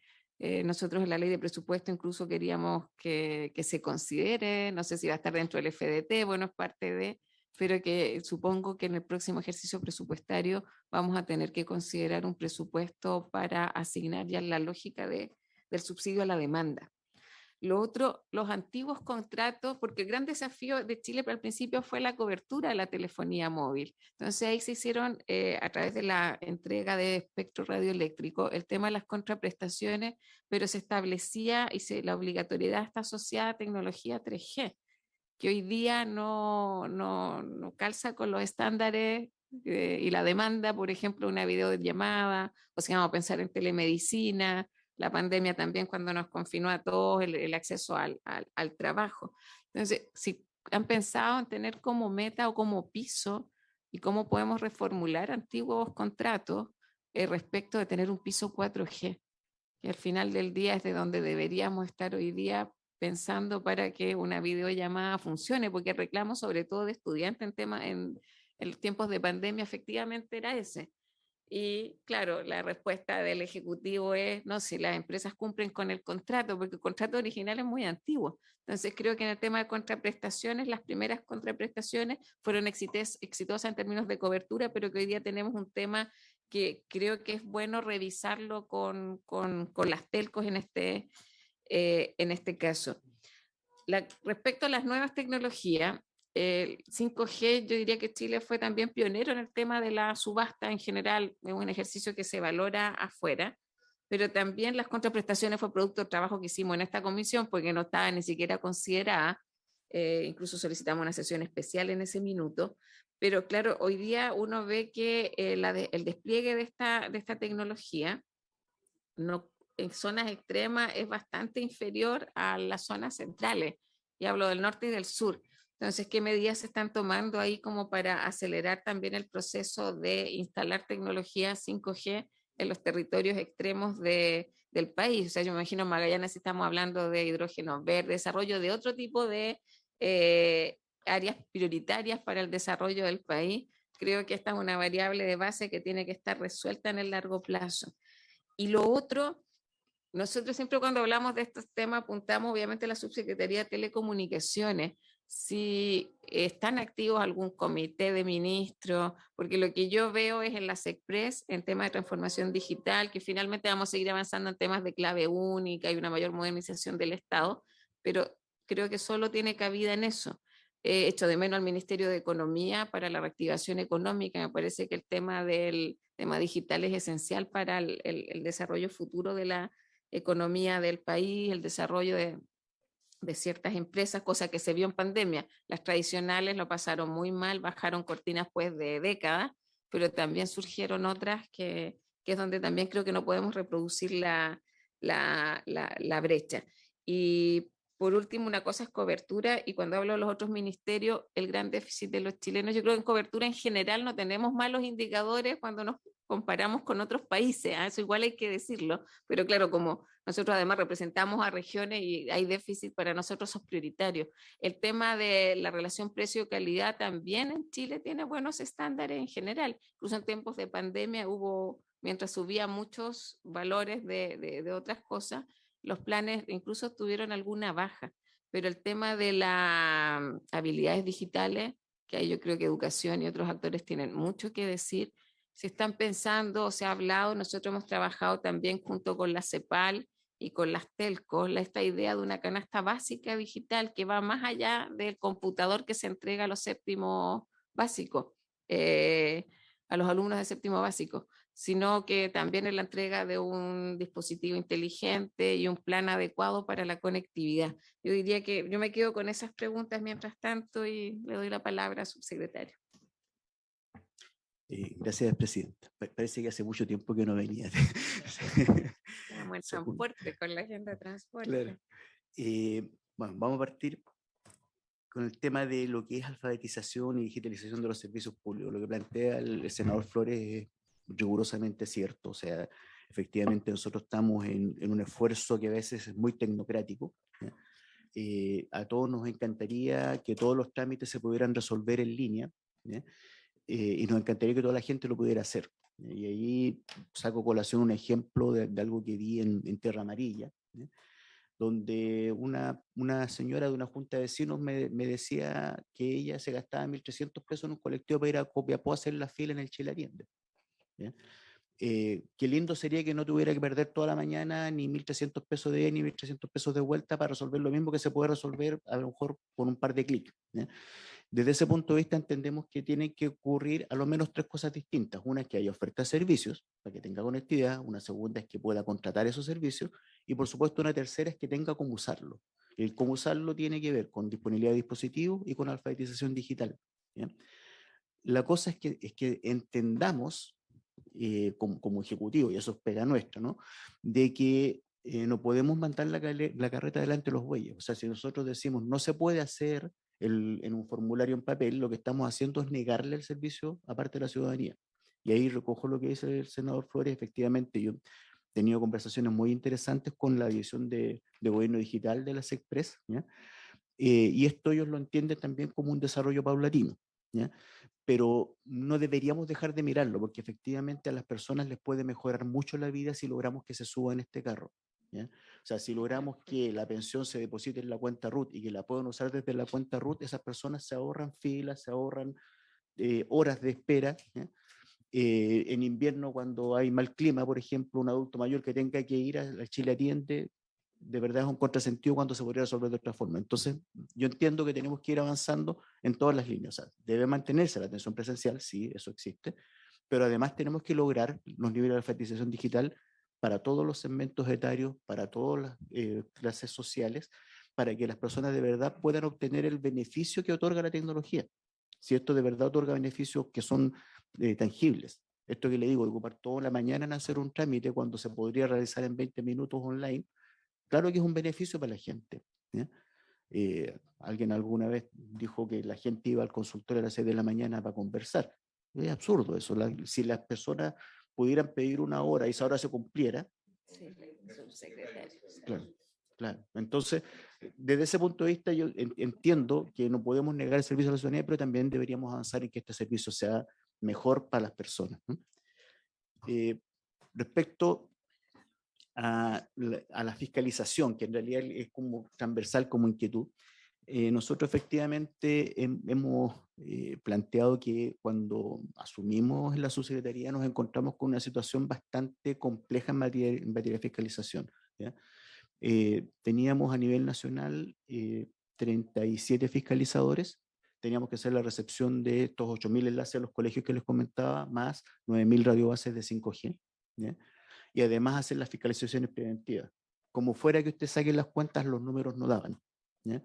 Nosotros en la ley de presupuesto incluso queríamos que se considere, no sé si va a estar dentro del FDT, bueno, es parte de, pero que supongo que en el próximo ejercicio presupuestario vamos a tener que considerar un presupuesto para asignar ya la lógica del subsidio a la demanda. Lo otro, los antiguos contratos, porque el gran desafío de Chile al principio fue la cobertura de la telefonía móvil. Entonces ahí se hicieron, a través de la entrega de espectro radioeléctrico, el tema de las contraprestaciones, pero se establecía y la obligatoriedad está asociada a tecnología 3G, que hoy día no calza con los estándares y la demanda, por ejemplo, una videollamada, o si vamos a pensar en telemedicina, la pandemia también cuando nos confinó a todos el acceso al trabajo. Entonces, si han pensado en tener como meta o como piso y cómo podemos reformular antiguos contratos respecto de tener un piso 4G, que al final del día es de donde deberíamos estar hoy día pensando para que una videollamada funcione, porque el reclamo sobre todo de estudiantes en tiempos de pandemia efectivamente era ese. Y claro, la respuesta del Ejecutivo es, no, si las empresas cumplen con el contrato, porque el contrato original es muy antiguo. Entonces creo que en el tema de contraprestaciones, las primeras contraprestaciones fueron exitosas en términos de cobertura, pero que hoy día tenemos un tema que creo que es bueno revisarlo con las telcos en este caso. Respecto a las nuevas tecnologías, el 5G, yo diría que Chile fue también pionero en el tema de la subasta en general, es un ejercicio que se valora afuera, pero también las contraprestaciones fue producto del trabajo que hicimos en esta comisión, porque no estaba ni siquiera considerada, incluso solicitamos una sesión especial en ese minuto, pero claro, hoy día uno ve que el despliegue de esta tecnología en zonas extremas es bastante inferior a las zonas centrales, y hablo del norte y del sur. Entonces, ¿qué medidas se están tomando ahí como para acelerar también el proceso de instalar tecnología 5G en los territorios extremos del país? O sea, yo me imagino en Magallanes, si estamos hablando de hidrógeno verde, desarrollo de otro tipo de áreas prioritarias para el desarrollo del país. Creo que esta es una variable de base que tiene que estar resuelta en el largo plazo. Y lo otro, nosotros siempre cuando hablamos de estos temas apuntamos obviamente a la Subsecretaría de Telecomunicaciones. si están activos algún comité de ministros, porque lo que yo veo es en la SECPRES, en temas de transformación digital, que finalmente vamos a seguir avanzando en temas de clave única y una mayor modernización del Estado, pero creo que solo tiene cabida en eso. He hecho de menos al Ministerio de Economía para la reactivación económica. Me parece que el tema del tema digital es esencial para el desarrollo futuro de la economía del país, el desarrollo de ciertas empresas, cosa que se vio en pandemia. Las tradicionales lo pasaron muy mal, bajaron cortinas pues de décadas, pero también surgieron otras que es donde también creo que no podemos reproducir la brecha. Y por último, una cosa es cobertura, y cuando hablo de los otros ministerios, el gran déficit de los chilenos, yo creo que en cobertura en general no tenemos malos indicadores cuando nos comparamos con otros países, ¿eh? Eso igual hay que decirlo, pero claro, como nosotros además representamos a regiones y hay déficit, para nosotros son prioritarios. El tema de la relación precio-calidad también en Chile tiene buenos estándares en general. Incluso en tiempos de pandemia hubo, mientras subía muchos valores de otras cosas, los planes incluso tuvieron alguna baja. Pero el tema de las habilidades digitales, que ahí yo creo que educación y otros actores tienen mucho que decir, se están pensando, se ha hablado, nosotros hemos trabajado también junto con la CEPAL y con las telcos, esta idea de una canasta básica digital que va más allá del computador que se entrega a los séptimos básicos, eh, a los alumnos de séptimo básico, sino que también es la entrega de un dispositivo inteligente y un plan adecuado para la conectividad. Yo diría que yo me quedo con esas preguntas mientras tanto y le doy la palabra al subsecretario. Gracias, Presidenta. Parece que hace mucho tiempo que no venía. Estamos en transporte, con la agenda de transporte. Claro. Bueno, vamos a partir con el tema de lo que es alfabetización y digitalización de los servicios públicos. Lo que plantea el senador Flores es rigurosamente cierto. O sea, efectivamente nosotros estamos en un esfuerzo que a veces es muy tecnocrático. A todos nos encantaría que todos los trámites se pudieran resolver en línea, y nos encantaría que toda la gente lo pudiera hacer. Y ahí saco colación un ejemplo de algo que vi en Tierra Amarilla, donde una señora de una junta de vecinos me decía que ella se gastaba 1.300 pesos en un colectivo para ir a Copiapó a hacer la fila en el Chile Allende. Qué lindo sería que no tuviera que perder toda la mañana ni 1.300 pesos de ida ni 1.300 pesos de vuelta para resolver lo mismo que se puede resolver a lo mejor con un par de clics. Desde ese punto de vista entendemos que tienen que ocurrir a lo menos tres cosas distintas. Una es que haya oferta de servicios para que tenga conectividad, una segunda es que pueda contratar esos servicios y por supuesto una tercera es que tenga cómo usarlo. El cómo usarlo tiene que ver con disponibilidad de dispositivos y con alfabetización digital. ¿Bien? La cosa es que entendamos como ejecutivo, y eso es pega nuestra, ¿no? De que no podemos mandar la carreta delante de los bueyes. O sea, si nosotros decimos no se puede hacer en un formulario en papel, lo que estamos haciendo es negarle el servicio a parte de la ciudadanía. Y ahí recojo lo que dice el senador Flores. Efectivamente, yo he tenido conversaciones muy interesantes con la Dirección de Gobierno Digital de la SECPRES, y esto ellos lo entienden también como un desarrollo paulatino, ¿ya? Pero no deberíamos dejar de mirarlo, porque efectivamente a las personas les puede mejorar mucho la vida si logramos que se suban en este carro. ¿Ya? O sea, si logramos que la pensión se deposite en la cuenta RUT y que la puedan usar desde la cuenta RUT, esas personas se ahorran filas, se ahorran horas de espera. En invierno, cuando hay mal clima, por ejemplo, un adulto mayor que tenga que ir a Chile Atiende, de verdad es un contrasentido cuando se podría resolver de otra forma. Entonces, yo entiendo que tenemos que ir avanzando en todas las líneas. O sea, debe mantenerse la atención presencial, sí, eso existe, pero además tenemos que lograr los niveles de alfabetización digital para todos los segmentos etarios, para todas las clases sociales, para que las personas de verdad puedan obtener el beneficio que otorga la tecnología. Si esto de verdad otorga beneficios que son tangibles. Esto que le digo, de ocupar toda la mañana en hacer un trámite cuando se podría realizar en 20 minutos online, claro que es un beneficio para la gente. Alguien alguna vez dijo que la gente iba al consultorio a las 6 de la mañana para conversar. Es absurdo eso. Si las personas pudieran pedir una hora y esa hora se cumpliera. Sí, subsecretario. Claro, claro. Entonces, desde ese punto de vista, yo entiendo que no podemos negar el servicio a la ciudadanía, pero también deberíamos avanzar en que este servicio sea mejor para las personas. Respecto a la fiscalización, que en realidad es como transversal como inquietud, Nosotros efectivamente hemos planteado que cuando asumimos la subsecretaría nos encontramos con una situación bastante compleja en materia de fiscalización, ¿ya? Teníamos a nivel nacional 37 fiscalizadores, teníamos que hacer la recepción de estos 8.000 enlaces a los colegios que les comentaba, más 9.000 radiobases de 5G, ¿ya? Y además hacer las fiscalizaciones preventivas. Como fuera que usted saque las cuentas, los números no daban, ¿ya?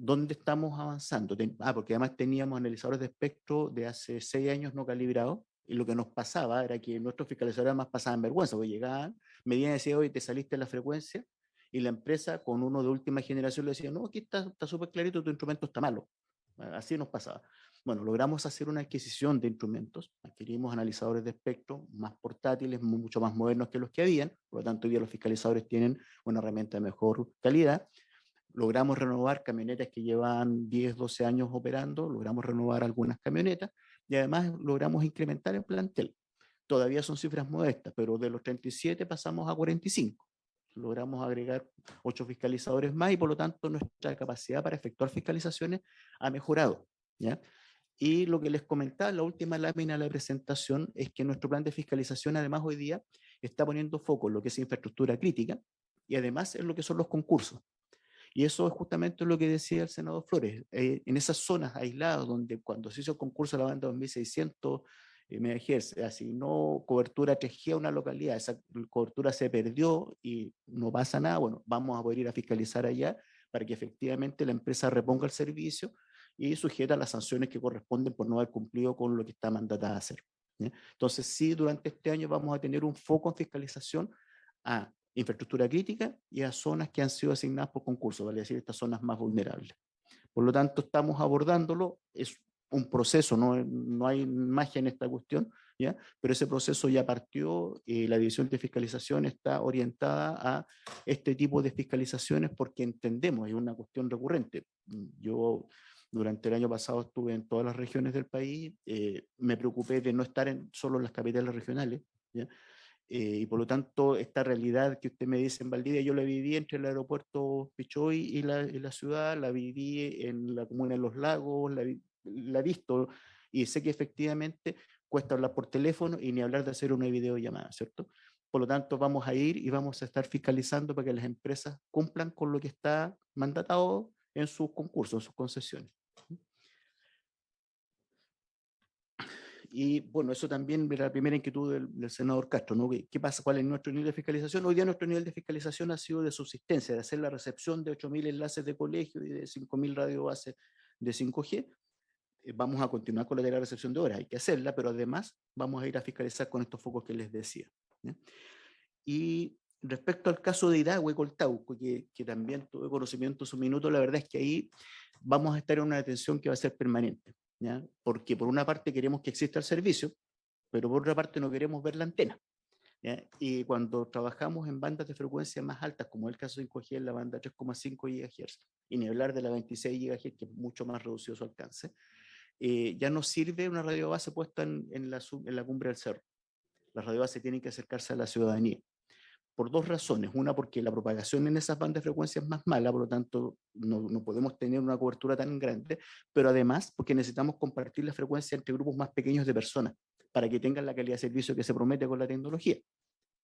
¿Dónde estamos avanzando? Porque además teníamos analizadores de espectro de hace 6 años no calibrados, y lo que nos pasaba era que nuestros fiscalizadores además pasaban vergüenza, porque llegaban, medían y decían, oye, te saliste de la frecuencia, y la empresa con uno de última generación le decía, no, aquí está súper clarito, tu instrumento está malo. Así nos pasaba. Bueno, logramos hacer una adquisición de instrumentos, adquirimos analizadores de espectro más portátiles, mucho más modernos que los que habían, por lo tanto hoy día los fiscalizadores tienen una herramienta de mejor calidad. Logramos renovar camionetas que llevan 10, 12 años operando, logramos renovar algunas camionetas y además logramos incrementar el plantel. Todavía son cifras modestas, pero de los 37 pasamos a 45. Logramos agregar 8 fiscalizadores más y por lo tanto nuestra capacidad para efectuar fiscalizaciones ha mejorado, ¿ya? Y lo que les comentaba, la última lámina de la presentación, es que nuestro plan de fiscalización además hoy día está poniendo foco en lo que es infraestructura crítica y además en lo que son los concursos. Y eso es justamente lo que decía el senador Flores. En esas zonas aisladas donde cuando se hizo el concurso de la banda 2600 MHz, asignó cobertura 3G a una localidad, esa cobertura se perdió y no pasa nada, bueno, vamos a poder ir a fiscalizar allá para que efectivamente la empresa reponga el servicio y sujeta las sanciones que corresponden por no haber cumplido con lo que está mandatada a hacer, ¿ya? Entonces, sí, durante este año vamos a tener un foco en fiscalización a infraestructura crítica y a zonas que han sido asignadas por concurso, vale decir, estas zonas más vulnerables. Por lo tanto, estamos abordándolo, es un proceso, no hay magia en esta cuestión, ¿ya? Pero ese proceso ya partió y la División de Fiscalización está orientada a este tipo de fiscalizaciones porque entendemos, es una cuestión recurrente. Yo durante el año pasado estuve en todas las regiones del país, me preocupé de no estar solo en las capitales regionales, ¿ya? Y por lo tanto, esta realidad que usted me dice en Valdivia, yo la viví entre el aeropuerto Pichoy y la ciudad, la viví en la comuna de Los Lagos, la he visto y sé que efectivamente cuesta hablar por teléfono y ni hablar de hacer una videollamada, ¿cierto? Por lo tanto, vamos a ir y vamos a estar fiscalizando para que las empresas cumplan con lo que está mandatado en sus concursos, en sus concesiones. Y bueno, eso también era la primera inquietud del senador Castro, ¿no? ¿Qué pasa? ¿Cuál es nuestro nivel de fiscalización? Hoy día nuestro nivel de fiscalización ha sido de subsistencia, de hacer la recepción de 8.000 enlaces de colegio y de 5.000 radiobases de 5G. Vamos a continuar con la de la recepción de horas, hay que hacerla, pero además vamos a ir a fiscalizar con estos focos que les decía, ¿ya? Y respecto al caso de Iragüe y Coltauco, que también tuve conocimiento en su minuto, la verdad es que ahí vamos a estar en una detención que va a ser permanente, ¿ya? Porque por una parte queremos que exista el servicio, pero por otra parte no queremos ver la antena, ¿ya? Y cuando trabajamos en bandas de frecuencia más altas, como el caso de 5G en la banda 3,5 GHz, y ni hablar de la 26 GHz, que es mucho más reducido su alcance, ya no sirve una radiobase puesta en la cumbre del cerro. Las radiobases tienen que acercarse a la ciudadanía. Por dos razones. Una, porque la propagación en esas bandas de frecuencia es más mala, por lo tanto no podemos tener una cobertura tan grande, pero además porque necesitamos compartir la frecuencia entre grupos más pequeños de personas para que tengan la calidad de servicio que se promete con la tecnología,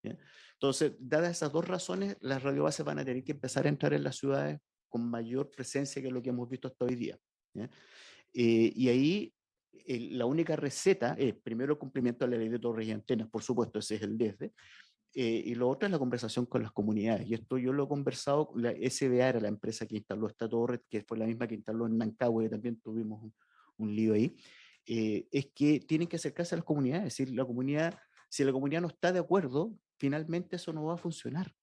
¿ya? Entonces, dadas esas dos razones, las radiobases van a tener que empezar a entrar en las ciudades con mayor presencia que lo que hemos visto hasta hoy día, ¿ya? Y ahí la única receta es primero el cumplimiento de la ley de torres y antenas, por supuesto, ese es el desde, y lo otro es la conversación con las comunidades. Y esto yo lo he conversado, la SBA era la empresa que instaló esta torre, que fue la misma que instaló en Nancagüe, también tuvimos un lío ahí. Es que tienen que acercarse a las comunidades, es decir, la comunidad, si la comunidad no está de acuerdo, finalmente eso no va a funcionar.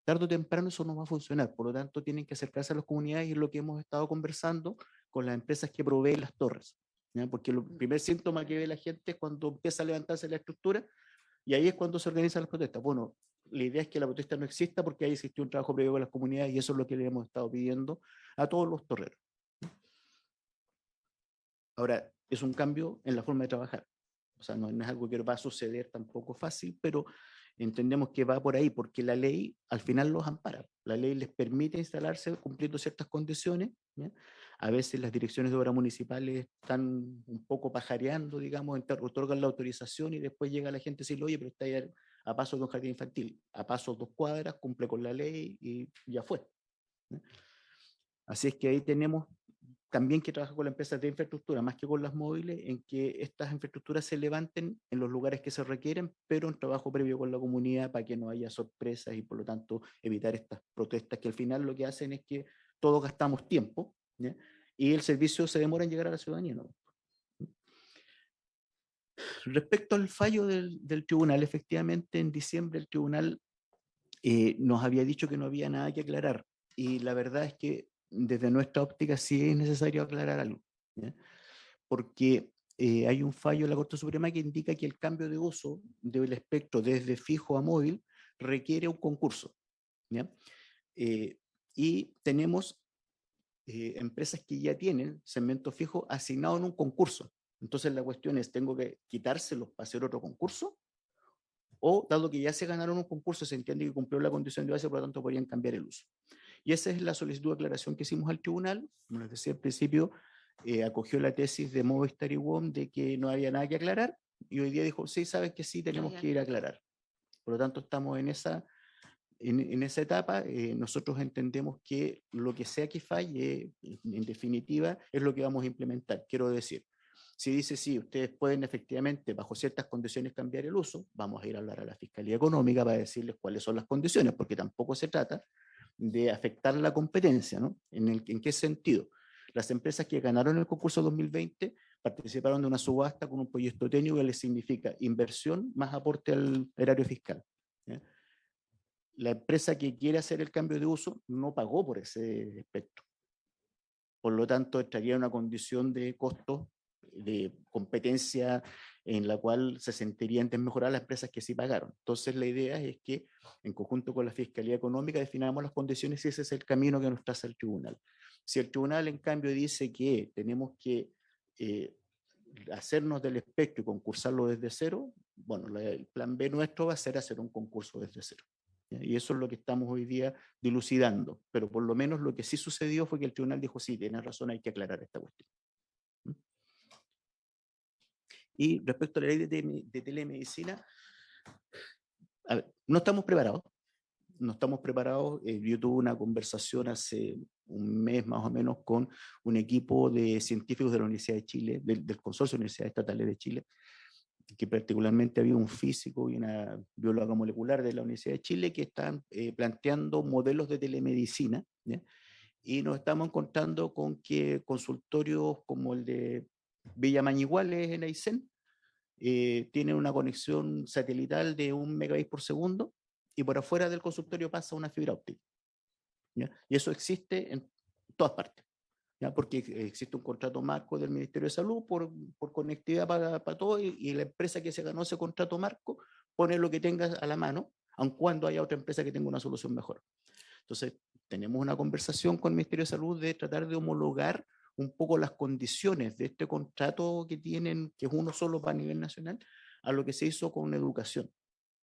Tarde o temprano eso no va a funcionar, por lo tanto tienen que acercarse a las comunidades y es lo que hemos estado conversando con las empresas que proveen las torres, ¿ya? Porque el primer síntoma que ve la gente es cuando empieza a levantarse la estructura y ahí es cuando se organizan las protestas. Bueno, la idea es que la protesta no exista porque ahí existió un trabajo previo con las comunidades y eso es lo que le hemos estado pidiendo a todos los torreros. Ahora, es un cambio en la forma de trabajar. O sea, no es algo que va a suceder tampoco fácil, pero entendemos que va por ahí, porque la ley al final los ampara. La ley les permite instalarse cumpliendo ciertas condiciones, ¿ya? A veces las direcciones de obra municipales están un poco pajareando, digamos, otorgan la autorización y después llega la gente y dice, oye, pero está ahí a pasos de un jardín infantil, a pasos 2 cuadras, cumple con la ley y ya fue, ¿ya? Así es que ahí tenemos también que trabajar con las empresas de infraestructura, más que con las móviles, en que estas infraestructuras se levanten en los lugares que se requieren, pero un trabajo previo con la comunidad para que no haya sorpresas y por lo tanto evitar estas protestas que al final lo que hacen es que todos gastamos tiempo, ¿ya? Y el servicio se demora en llegar a la ciudadanía, ¿no? Respecto al fallo del tribunal, efectivamente en diciembre el tribunal nos había dicho que no había nada que aclarar y la verdad es que desde nuestra óptica sí es necesario aclarar algo, ¿ya? Porque hay un fallo de la Corte Suprema que indica que el cambio de uso del espectro desde fijo a móvil requiere un concurso, ¿ya? Y tenemos empresas que ya tienen segmento fijo asignado en un concurso. Entonces la cuestión es, ¿tengo que quitárselos para hacer otro concurso? O, dado que ya se ganaron un concurso, se entiende que cumplió la condición de base, por lo tanto podrían cambiar el uso. Y esa es la solicitud de aclaración que hicimos al tribunal. Como les decía al principio, acogió la tesis de Movistar y WOM de que no había nada que aclarar, y hoy día dijo, sí, sabes que sí, tenemos que ir a aclarar. Por lo tanto, estamos en esa etapa. Nosotros entendemos que lo que sea que falle, en definitiva, es lo que vamos a implementar. Quiero decir, si dice, sí, ustedes pueden efectivamente, bajo ciertas condiciones, cambiar el uso, vamos a ir a hablar a la Fiscalía Económica para decirles cuáles son las condiciones, porque tampoco se trata de afectar la competencia, ¿no? ¿En qué sentido? Las empresas que ganaron el concurso 2020 participaron de una subasta con un proyecto técnico que les significa inversión más aporte al erario fiscal, ¿ya? La empresa que quiere hacer el cambio de uso no pagó por ese espectro. Por lo tanto, estaría en una condición de costo, de competencia en la cual se sentirían desmejoradas las empresas que sí pagaron. Entonces, la idea es que, en conjunto con la Fiscalía Económica, definamos las condiciones y ese es el camino que nos traza el tribunal. Si el tribunal, en cambio, dice que tenemos que hacernos del espectro y concursarlo desde cero, bueno, el plan B nuestro va a ser hacer un concurso desde cero. Y eso es lo que estamos hoy día dilucidando. Pero por lo menos lo que sí sucedió fue que el tribunal dijo, sí, tienes razón, hay que aclarar esta cuestión. Y respecto a la ley de telemedicina, a ver, no estamos preparados. No estamos preparados. Yo tuve una conversación hace un mes más o menos con un equipo de científicos de la Universidad de Chile, del Consorcio de Universidades Estatales de Chile, que particularmente había un físico y una bióloga molecular de la Universidad de Chile que están planteando modelos de telemedicina, ¿ya? Y nos estamos encontrando con que consultorios como el de Villa Mañiguales en Aysén tienen una conexión satelital de 1 megabit por segundo y por afuera del consultorio pasa una fibra óptica, ¿ya? Y eso existe en todas partes, ¿ya? Porque existe un contrato marco del Ministerio de Salud por conectividad para todo y la empresa que se ganó ese contrato marco pone lo que tenga a la mano, aun cuando haya otra empresa que tenga una solución mejor. Entonces, tenemos una conversación con el Ministerio de Salud de tratar de homologar un poco las condiciones de este contrato que tienen, que es uno solo para nivel nacional, a lo que se hizo con educación,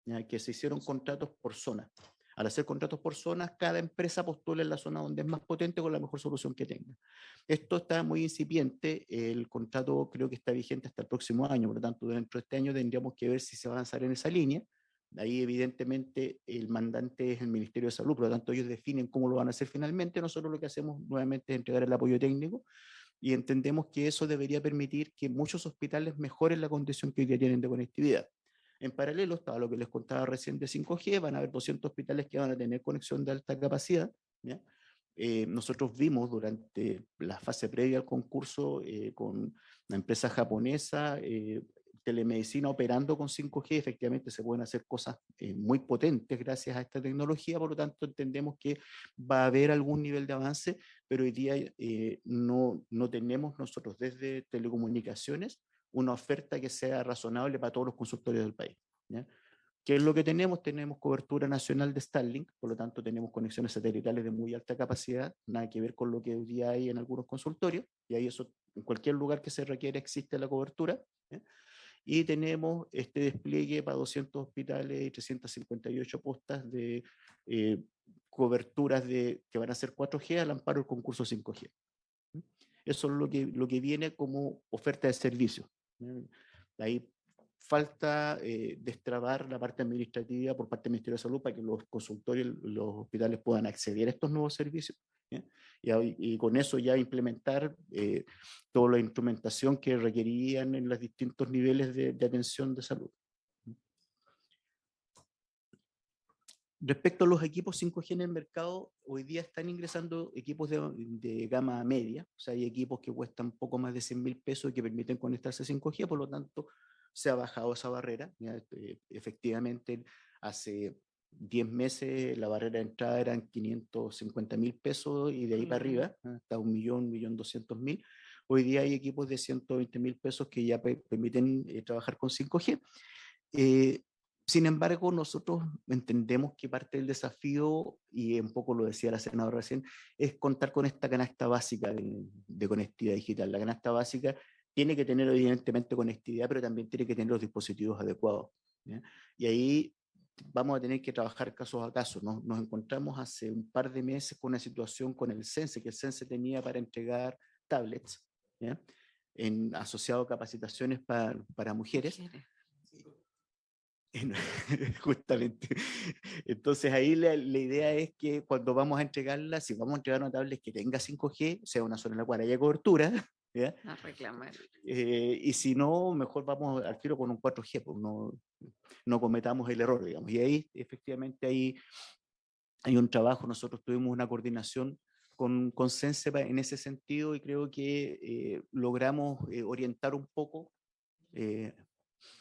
¿ya? Que se hicieron contratos por zona. Al hacer contratos por zonas, cada empresa postula en la zona donde es más potente con la mejor solución que tenga. Esto está muy incipiente, el contrato creo que está vigente hasta el próximo año, por lo tanto dentro de este año tendríamos que ver si se va a avanzar en esa línea. Ahí evidentemente el mandante es el Ministerio de Salud, por lo tanto ellos definen cómo lo van a hacer finalmente. Nosotros lo que hacemos nuevamente es entregar el apoyo técnico y entendemos que eso debería permitir que muchos hospitales mejoren la condición que hoy día tienen de conectividad. En paralelo estaba lo que les contaba recién de 5G, van a haber 200 hospitales que van a tener conexión de alta capacidad, ¿ya? Nosotros vimos durante la fase previa al concurso con la empresa japonesa, telemedicina operando con 5G, efectivamente se pueden hacer cosas muy potentes gracias a esta tecnología, por lo tanto entendemos que va a haber algún nivel de avance, pero hoy día no tenemos nosotros desde telecomunicaciones una oferta que sea razonable para todos los consultorios del país, ¿ya? ¿Qué es lo que tenemos? Tenemos cobertura nacional de Starlink, por lo tanto tenemos conexiones satelitales de muy alta capacidad, nada que ver con lo que hoy día hay en algunos consultorios, y ahí eso, en cualquier lugar que se requiera existe la cobertura, ¿ya? Y tenemos este despliegue para 200 hospitales y 358 postas de coberturas que van a ser 4G al amparo del concurso 5G. Eso es lo que viene como oferta de servicio. Ahí falta destrabar la parte administrativa por parte del Ministerio de Salud para que los consultorios, los hospitales puedan acceder a estos nuevos servicios. Y con eso ya implementar toda la instrumentación que requerían en los distintos niveles de atención de salud. Respecto a los equipos 5G en el mercado, hoy día están ingresando equipos de gama media, o sea, hay equipos que cuestan poco más de 100.000 pesos y que permiten conectarse a 5G, por lo tanto, se ha bajado esa barrera. Efectivamente, hace 10 meses la barrera de entrada eran 550.000 pesos y de ahí para arriba, hasta 1.200.000. Hoy día hay equipos de 120.000 pesos que ya permiten trabajar con 5G. Sin embargo, nosotros entendemos que parte del desafío, y un poco lo decía la senadora recién, es contar con esta canasta básica de conectividad digital. La canasta básica tiene que tener evidentemente conectividad, pero también tiene que tener los dispositivos adecuados, ¿ya? Y ahí vamos a tener que trabajar casos a casos. Nos encontramos hace un par de meses con una situación con el CENSE, que el CENSE tenía para entregar tablets, ¿ya? Asociado a capacitaciones para mujeres. Justamente. Entonces ahí la idea es que cuando vamos a entregarla, si vamos a entregar una tablet que tenga 5G, sea una zona en la cual haya cobertura, ¿ya? A reclamar. Y si no, mejor vamos al tiro con un 4G, pues no cometamos el error, digamos. Y ahí efectivamente hay un trabajo, nosotros tuvimos una coordinación con Sense en ese sentido y creo que logramos orientar un poco,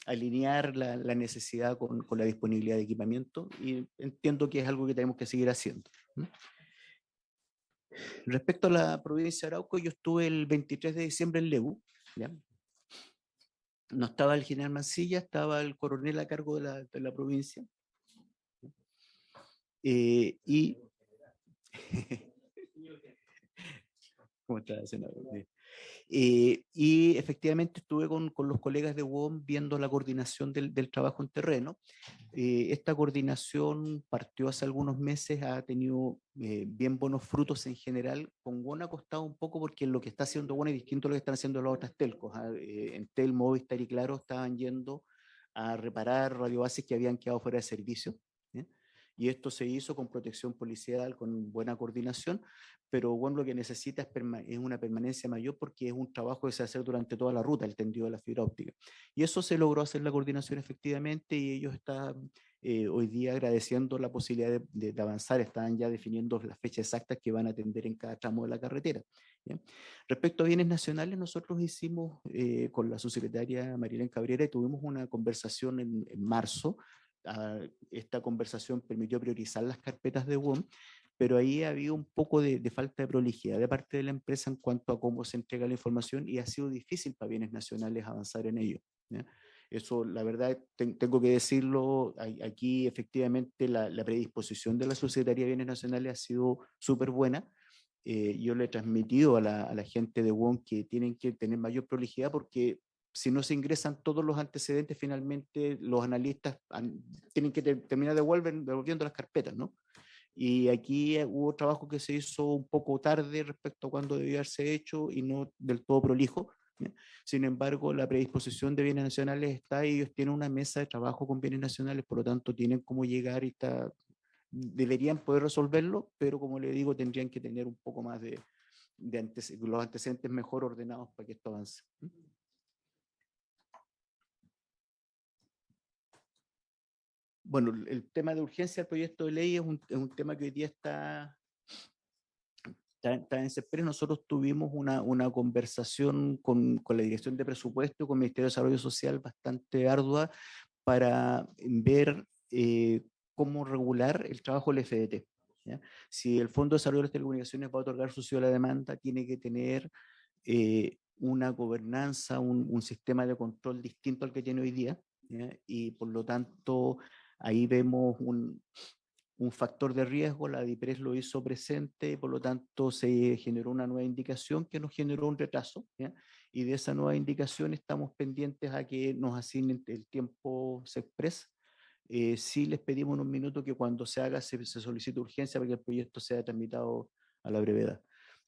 alinear la necesidad con la disponibilidad de equipamiento y entiendo que es algo que tenemos que seguir haciendo. Respecto a la provincia de Arauco, yo estuve el 23 de diciembre en Lebu, ¿ya? No estaba el general Mancilla, estaba el coronel a cargo de la provincia. Y ¿cómo está, senador? Y efectivamente estuve con los colegas de UOM viendo la coordinación del trabajo en terreno. Esta coordinación partió hace algunos meses, ha tenido bien buenos frutos en general. Con WOM ha costado un poco porque lo que está haciendo WOM es distinto a lo que están haciendo las otras telcos. Entel, Movistar y Claro estaban yendo a reparar radiobases que habían quedado fuera de servicio. Y esto se hizo con protección policial, con buena coordinación, pero bueno, lo que necesita es una permanencia mayor porque es un trabajo que se hace durante toda la ruta, el tendido de la fibra óptica. Y eso se logró hacer la coordinación efectivamente y ellos están hoy día agradeciendo la posibilidad de avanzar, están ya definiendo las fechas exactas que van a atender en cada tramo de la carretera. ¿Ya? Respecto a bienes nacionales, nosotros hicimos con la subsecretaria Marilén Cabrera y tuvimos una conversación en marzo. Esta conversación permitió priorizar las carpetas de WOM, pero ahí había un poco de falta de prolijidad de parte de la empresa en cuanto a cómo se entrega la información y ha sido difícil para bienes nacionales avanzar en ello, ¿ya? Eso, la verdad, tengo que decirlo, aquí efectivamente la predisposición de la Subsecretaría de Bienes Nacionales ha sido súper buena. Yo le he transmitido a la gente de WOM que tienen que tener mayor prolijidad porque si no se ingresan todos los antecedentes, finalmente los analistas tienen que terminar devolviendo las carpetas, ¿no? Y aquí hubo trabajo que se hizo un poco tarde respecto a cuando debía haberse hecho y no del todo prolijo. ¿Ya? Sin embargo, la predisposición de bienes nacionales está y ellos tienen una mesa de trabajo con bienes nacionales, por lo tanto tienen cómo llegar y deberían poder resolverlo, pero como le digo, tendrían que tener un poco más de los antecedentes mejor ordenados para que esto avance. Bueno, el tema de urgencia del proyecto de ley es un tema que hoy día está en CESPRES. Nosotros tuvimos una conversación con la Dirección de Presupuesto, con el Ministerio de Desarrollo Social bastante ardua para ver cómo regular el trabajo del FDT. ¿Ya? Si el Fondo de Desarrollo de las Telecomunicaciones va a otorgar subsidio a la demanda, tiene que tener una gobernanza, un sistema de control distinto al que tiene hoy día, ¿ya? Y por lo tanto ahí vemos un factor de riesgo, la DIPRES lo hizo presente, por lo tanto se generó una nueva indicación que nos generó un retraso, ¿ya? Y de esa nueva indicación estamos pendientes a que nos asignen el tiempo express. Sí les pedimos unos minutos que cuando se haga se solicite urgencia para que el proyecto sea tramitado a la brevedad.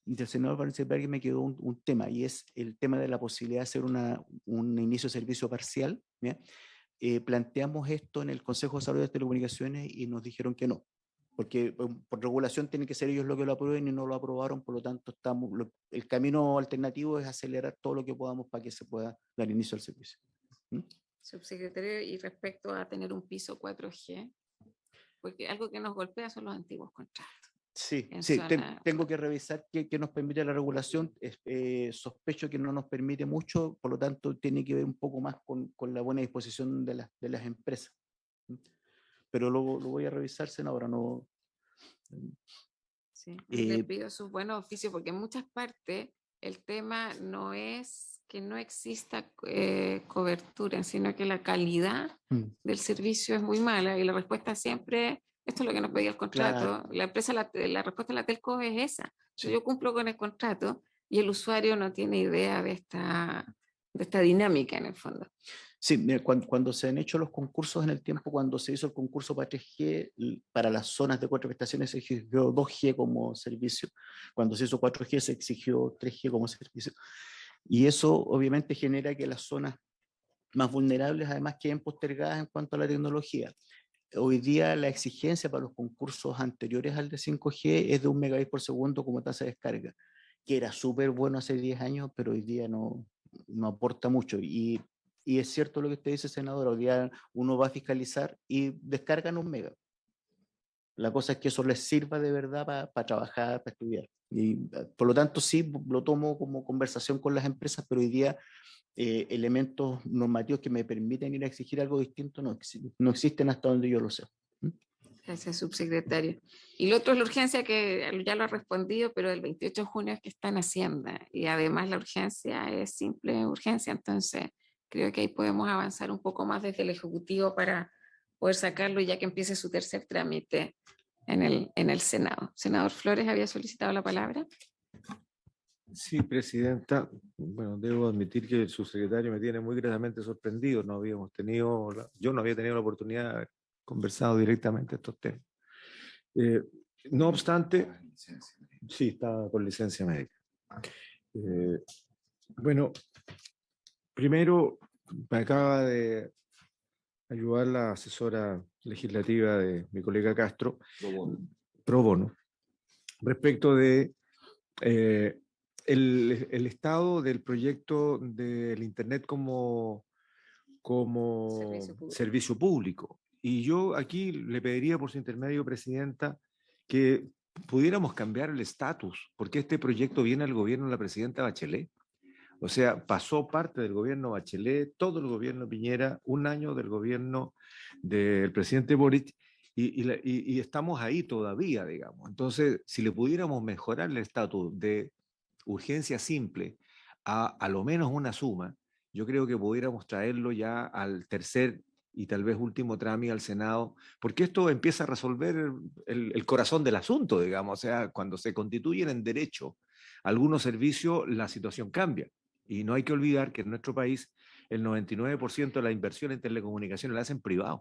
Del senador Vandenberg me quedó un tema, y es el tema de la posibilidad de hacer un inicio de servicio parcial, ¿ya? Planteamos esto en el Consejo de Salud de Telecomunicaciones y nos dijeron que no, porque por regulación tienen que ser ellos los que lo aprueben y no lo aprobaron, por lo tanto el camino alternativo es acelerar todo lo que podamos para que se pueda dar inicio al servicio. ¿Mm? Subsecretario, y respecto a tener un piso 4G, porque algo que nos golpea son los antiguos contratos. Sí, en sí, zona- tengo que revisar qué nos permite la regulación. Sospecho que no nos permite mucho, por lo tanto tiene que ver un poco más con la buena disposición de las empresas. ¿Mm? Pero lo voy a revisar, senadora. No, Sí, eh, le pido sus buenos oficios, porque en muchas partes el tema no es que no exista cobertura, sino que la calidad mm, del servicio es muy mala, y la respuesta siempre, esto es lo que nos pedía el contrato, claro, la empresa, la respuesta de la telco es esa. sí. Yo cumplo con el contrato y el usuario no tiene idea de esta dinámica en el fondo. Sí, mira, cuando se han hecho los concursos en el tiempo, cuando se hizo el concurso para 3G, para las zonas de 4 prestaciones se exigió 2G como servicio. Cuando se hizo 4G se exigió 3G como servicio. Y eso obviamente genera que las zonas más vulnerables además queden postergadas en cuanto a la tecnología. Hoy día la exigencia para los concursos anteriores al de 5G es de 1 megabit por segundo como tasa de descarga, que era súper bueno hace 10 años, pero hoy día no aporta mucho. Y es cierto lo que usted dice, senador, hoy día uno va a fiscalizar y descargan 1 mega. La cosa es que eso les sirva de verdad para trabajar, para estudiar. Y por lo tanto sí lo tomo como conversación con las empresas, pero hoy día elementos normativos que me permiten ir a exigir algo distinto no existen hasta donde yo lo sé. ¿Mm? Gracias, subsecretario. Y lo otro es la urgencia, que ya lo ha respondido, pero el 28 de junio es que está en Hacienda, y además la urgencia es simple urgencia, entonces creo que ahí podemos avanzar un poco más desde el Ejecutivo para poder sacarlo, ya que empiece su tercer trámite en el Senado. Senador Flores había solicitado la palabra. Sí, presidenta. Bueno, debo admitir que el subsecretario me tiene muy gratamente sorprendido. Yo no había tenido la oportunidad de haber conversado directamente estos temas. No obstante, sí, estaba con licencia médica. Bueno, primero me acaba de ayudar la asesora legislativa de mi colega Castro, pro bono, respecto de el estado del proyecto del Internet como servicio público. Y yo aquí le pediría por su intermedio, presidenta, que pudiéramos cambiar el estatus, porque este proyecto viene al gobierno de la presidenta Bachelet. O sea, pasó parte del gobierno Bachelet, todo el gobierno Piñera, un año del gobierno del presidente Boric, y estamos ahí todavía, digamos. Entonces, si le pudiéramos mejorar el estatus de urgencia simple a lo menos una suma, yo creo que pudiéramos traerlo ya al tercer y tal vez último trámite al Senado, porque esto empieza a resolver el corazón del asunto, digamos. O sea, cuando se constituyen en derecho algunos servicios, la situación cambia. Y no hay que olvidar que en nuestro país el 99% de la inversión en telecomunicaciones la hacen privados.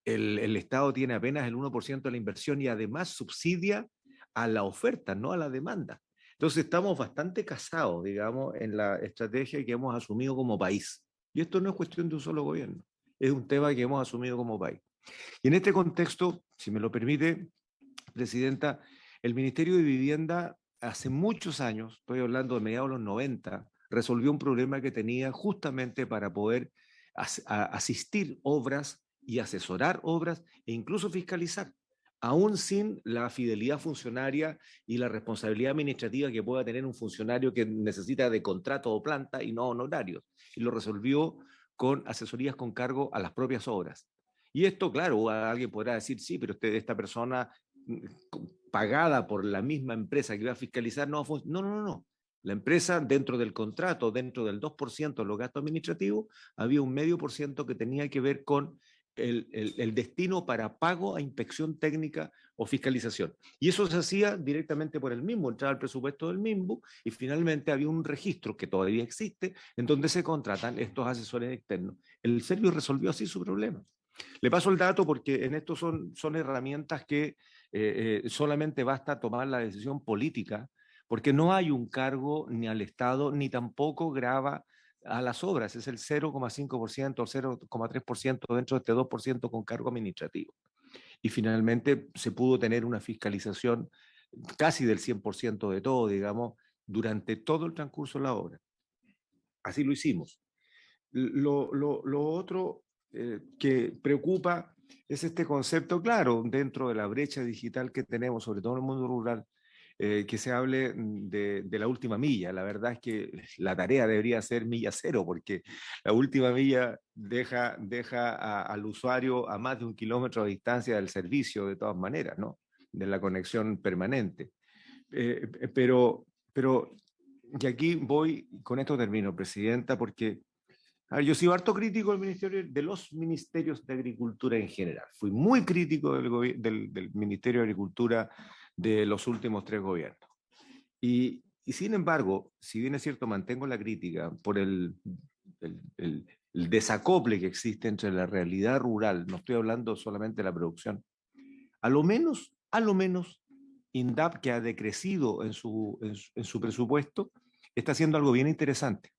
El Estado tiene apenas el 1% de la inversión y además subsidia a la oferta, no a la demanda. Entonces estamos bastante casados, digamos, en la estrategia que hemos asumido como país. Y esto no es cuestión de un solo gobierno, es un tema que hemos asumido como país. Y en este contexto, si me lo permite, presidenta, el Ministerio de Vivienda hace muchos años, estoy hablando de mediados de los 90, resolvió un problema que tenía justamente para poder asistir obras y asesorar obras e incluso fiscalizar, aún sin la fidelidad funcionaria y la responsabilidad administrativa que pueda tener un funcionario que necesita de contrato o planta y no honorarios. Y lo resolvió con asesorías con cargo a las propias obras. Y esto, claro, alguien podrá decir, sí, pero esta persona pagada por la misma empresa que va a fiscalizar no va a funcionar. No, no, no. La empresa, dentro del contrato, dentro del 2% de los gastos administrativos, había un 0,5% que tenía que ver con el destino para pago a inspección técnica o fiscalización. Y eso se hacía directamente por el MIMBU, entraba al presupuesto del MIMBU y finalmente había un registro que todavía existe en donde se contratan estos asesores externos. El Servio resolvió así su problema. Le paso el dato porque en esto son herramientas que solamente basta tomar la decisión política, porque no hay un cargo ni al Estado, ni tampoco grava a las obras, es el 0,5% o 0,3% dentro de este 2% con cargo administrativo. Y finalmente se pudo tener una fiscalización casi del 100% de todo, digamos, durante todo el transcurso de la obra. Así lo hicimos. Lo otro que preocupa es este concepto, claro, dentro de la brecha digital que tenemos, sobre todo en el mundo rural, que se hable de la última milla. La verdad es que la tarea debería ser milla cero, porque la última milla deja al usuario a más de 1 kilómetro de distancia del servicio, de todas maneras, ¿no? De la conexión permanente. Pero, y aquí voy, con esto termino, Presidenta, porque yo soy harto crítico de los ministerios de Agricultura en general. Fui muy crítico del Ministerio de Agricultura de los últimos 3 gobiernos. Y sin embargo, si bien es cierto, mantengo la crítica por el desacople que existe entre la realidad rural, no estoy hablando solamente de la producción, a lo menos, INDAP, que ha decrecido en su presupuesto, está haciendo algo bien interesante.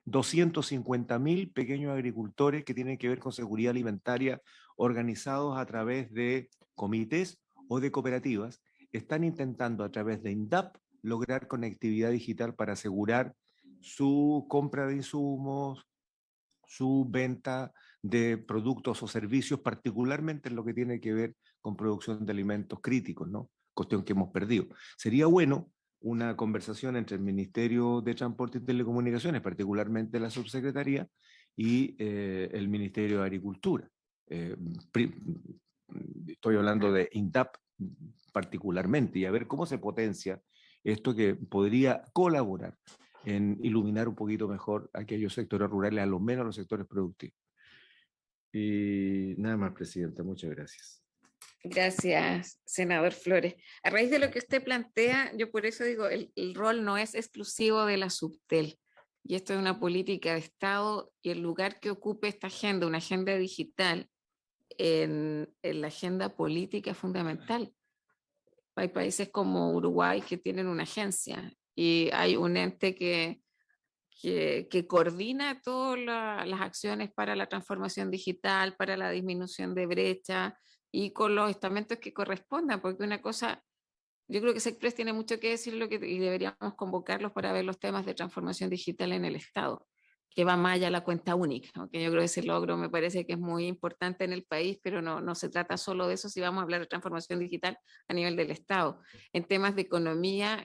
250.000 pequeños agricultores que tienen que ver con seguridad alimentaria, organizados a través de comités o de cooperativas, están intentando a través de INDAP lograr conectividad digital para asegurar su compra de insumos, su venta de productos o servicios, particularmente en lo que tiene que ver con producción de alimentos críticos, ¿no? Cuestión que hemos perdido. Sería bueno una conversación entre el Ministerio de Transporte y Telecomunicaciones, particularmente la subsecretaría, y el Ministerio de Agricultura. Estoy hablando de INDAP particularmente, y a ver cómo se potencia esto que podría colaborar en iluminar un poquito mejor aquellos sectores rurales, a lo menos los sectores productivos. Y nada más, Presidenta, muchas gracias. Gracias, senador Flores. A raíz de lo que usted plantea, yo por eso digo, el rol no es exclusivo de la Subtel. Y esto es una política de Estado y el lugar que ocupe esta agenda, una agenda digital, en la agenda política es fundamental. Hay países como Uruguay que tienen una agencia y hay un ente que coordina todas las acciones para la transformación digital, para la disminución de brecha y con los estamentos que correspondan, porque una cosa, yo creo que SECPRES tiene mucho que decir y deberíamos convocarlos para ver los temas de transformación digital en el Estado, que va más allá de la cuenta única, aunque yo creo que ese logro me parece que es muy importante en el país, pero no se trata solo de eso si vamos a hablar de transformación digital a nivel del Estado. En temas de economía,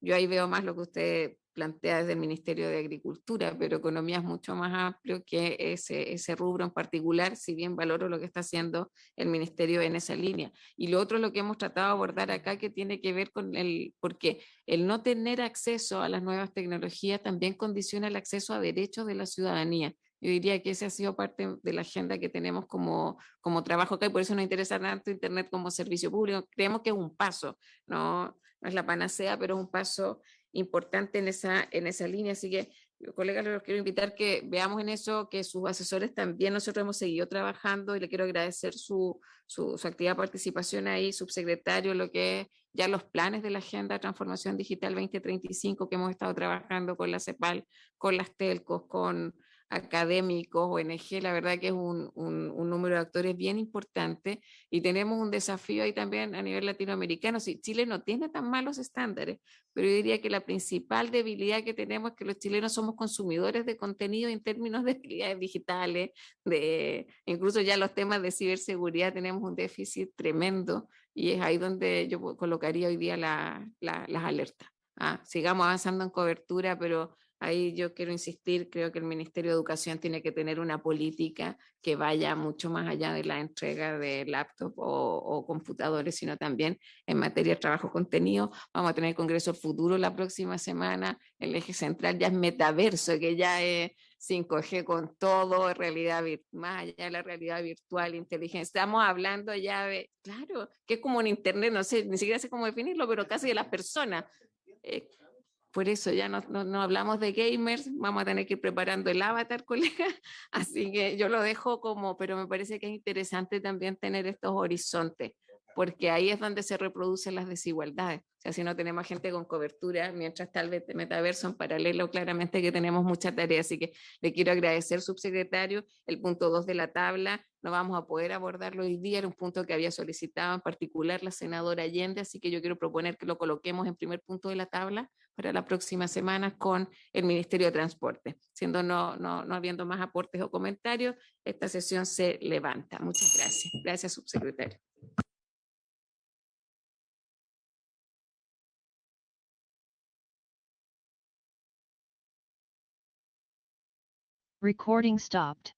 yo ahí veo más lo que usted plantea desde el Ministerio de Agricultura, pero economía es mucho más amplio que ese rubro en particular, si bien valoro lo que está haciendo el Ministerio en esa línea. Y lo otro es lo que hemos tratado de abordar acá, que tiene que ver con porque el no tener acceso a las nuevas tecnologías también condiciona el acceso a derechos de la ciudadanía. Yo diría que ese ha sido parte de la agenda que tenemos como trabajo acá y por eso nos interesa tanto Internet como servicio público. Creemos que es un paso, no es la panacea, pero es un paso importante en esa línea. Así que, colegas, los quiero invitar que veamos en eso, que sus asesores también, nosotros hemos seguido trabajando y le quiero agradecer su activa participación ahí, subsecretario, lo que es ya los planes de la Agenda de Transformación Digital 2035 que hemos estado trabajando con la CEPAL, con las telcos, con académicos, ONG, la verdad que es un número de actores bien importante y tenemos un desafío ahí también a nivel latinoamericano. Si Chile no tiene tan malos estándares, pero yo diría que la principal debilidad que tenemos es que los chilenos somos consumidores de contenido en términos de habilidades digitales, incluso ya los temas de ciberseguridad tenemos un déficit tremendo y es ahí donde yo colocaría hoy día las alertas. Sigamos avanzando en cobertura, pero Ahí yo quiero insistir, creo que el Ministerio de Educación tiene que tener una política que vaya mucho más allá de la entrega de laptop o computadores, sino también en materia de trabajo contenido. Vamos a tener el Congreso del Futuro la próxima semana. El eje central ya es metaverso, que ya es 5G con todo, realidad más allá de la realidad virtual, inteligencia. Estamos hablando ya de, claro, que es como en Internet, no sé, ni siquiera sé cómo definirlo, pero casi de las personas. Por eso ya no hablamos de gamers, vamos a tener que ir preparando el avatar, colega. Así que yo lo dejo como, pero me parece que es interesante también tener estos horizontes, porque ahí es donde se reproducen las desigualdades. O sea, si no tenemos gente con cobertura, mientras tal vez metaverso en paralelo, claramente que tenemos mucha tarea. Así que le quiero agradecer, subsecretario, el punto 2 de la tabla. No vamos a poder abordarlo hoy día, era un punto que había solicitado en particular la senadora Allende, así que yo quiero proponer que lo coloquemos en primer punto de la tabla para la próxima semana con el Ministerio de Transporte. Siendo no habiendo más aportes o comentarios, esta sesión se levanta. Muchas gracias. Gracias, subsecretario. Recording stopped.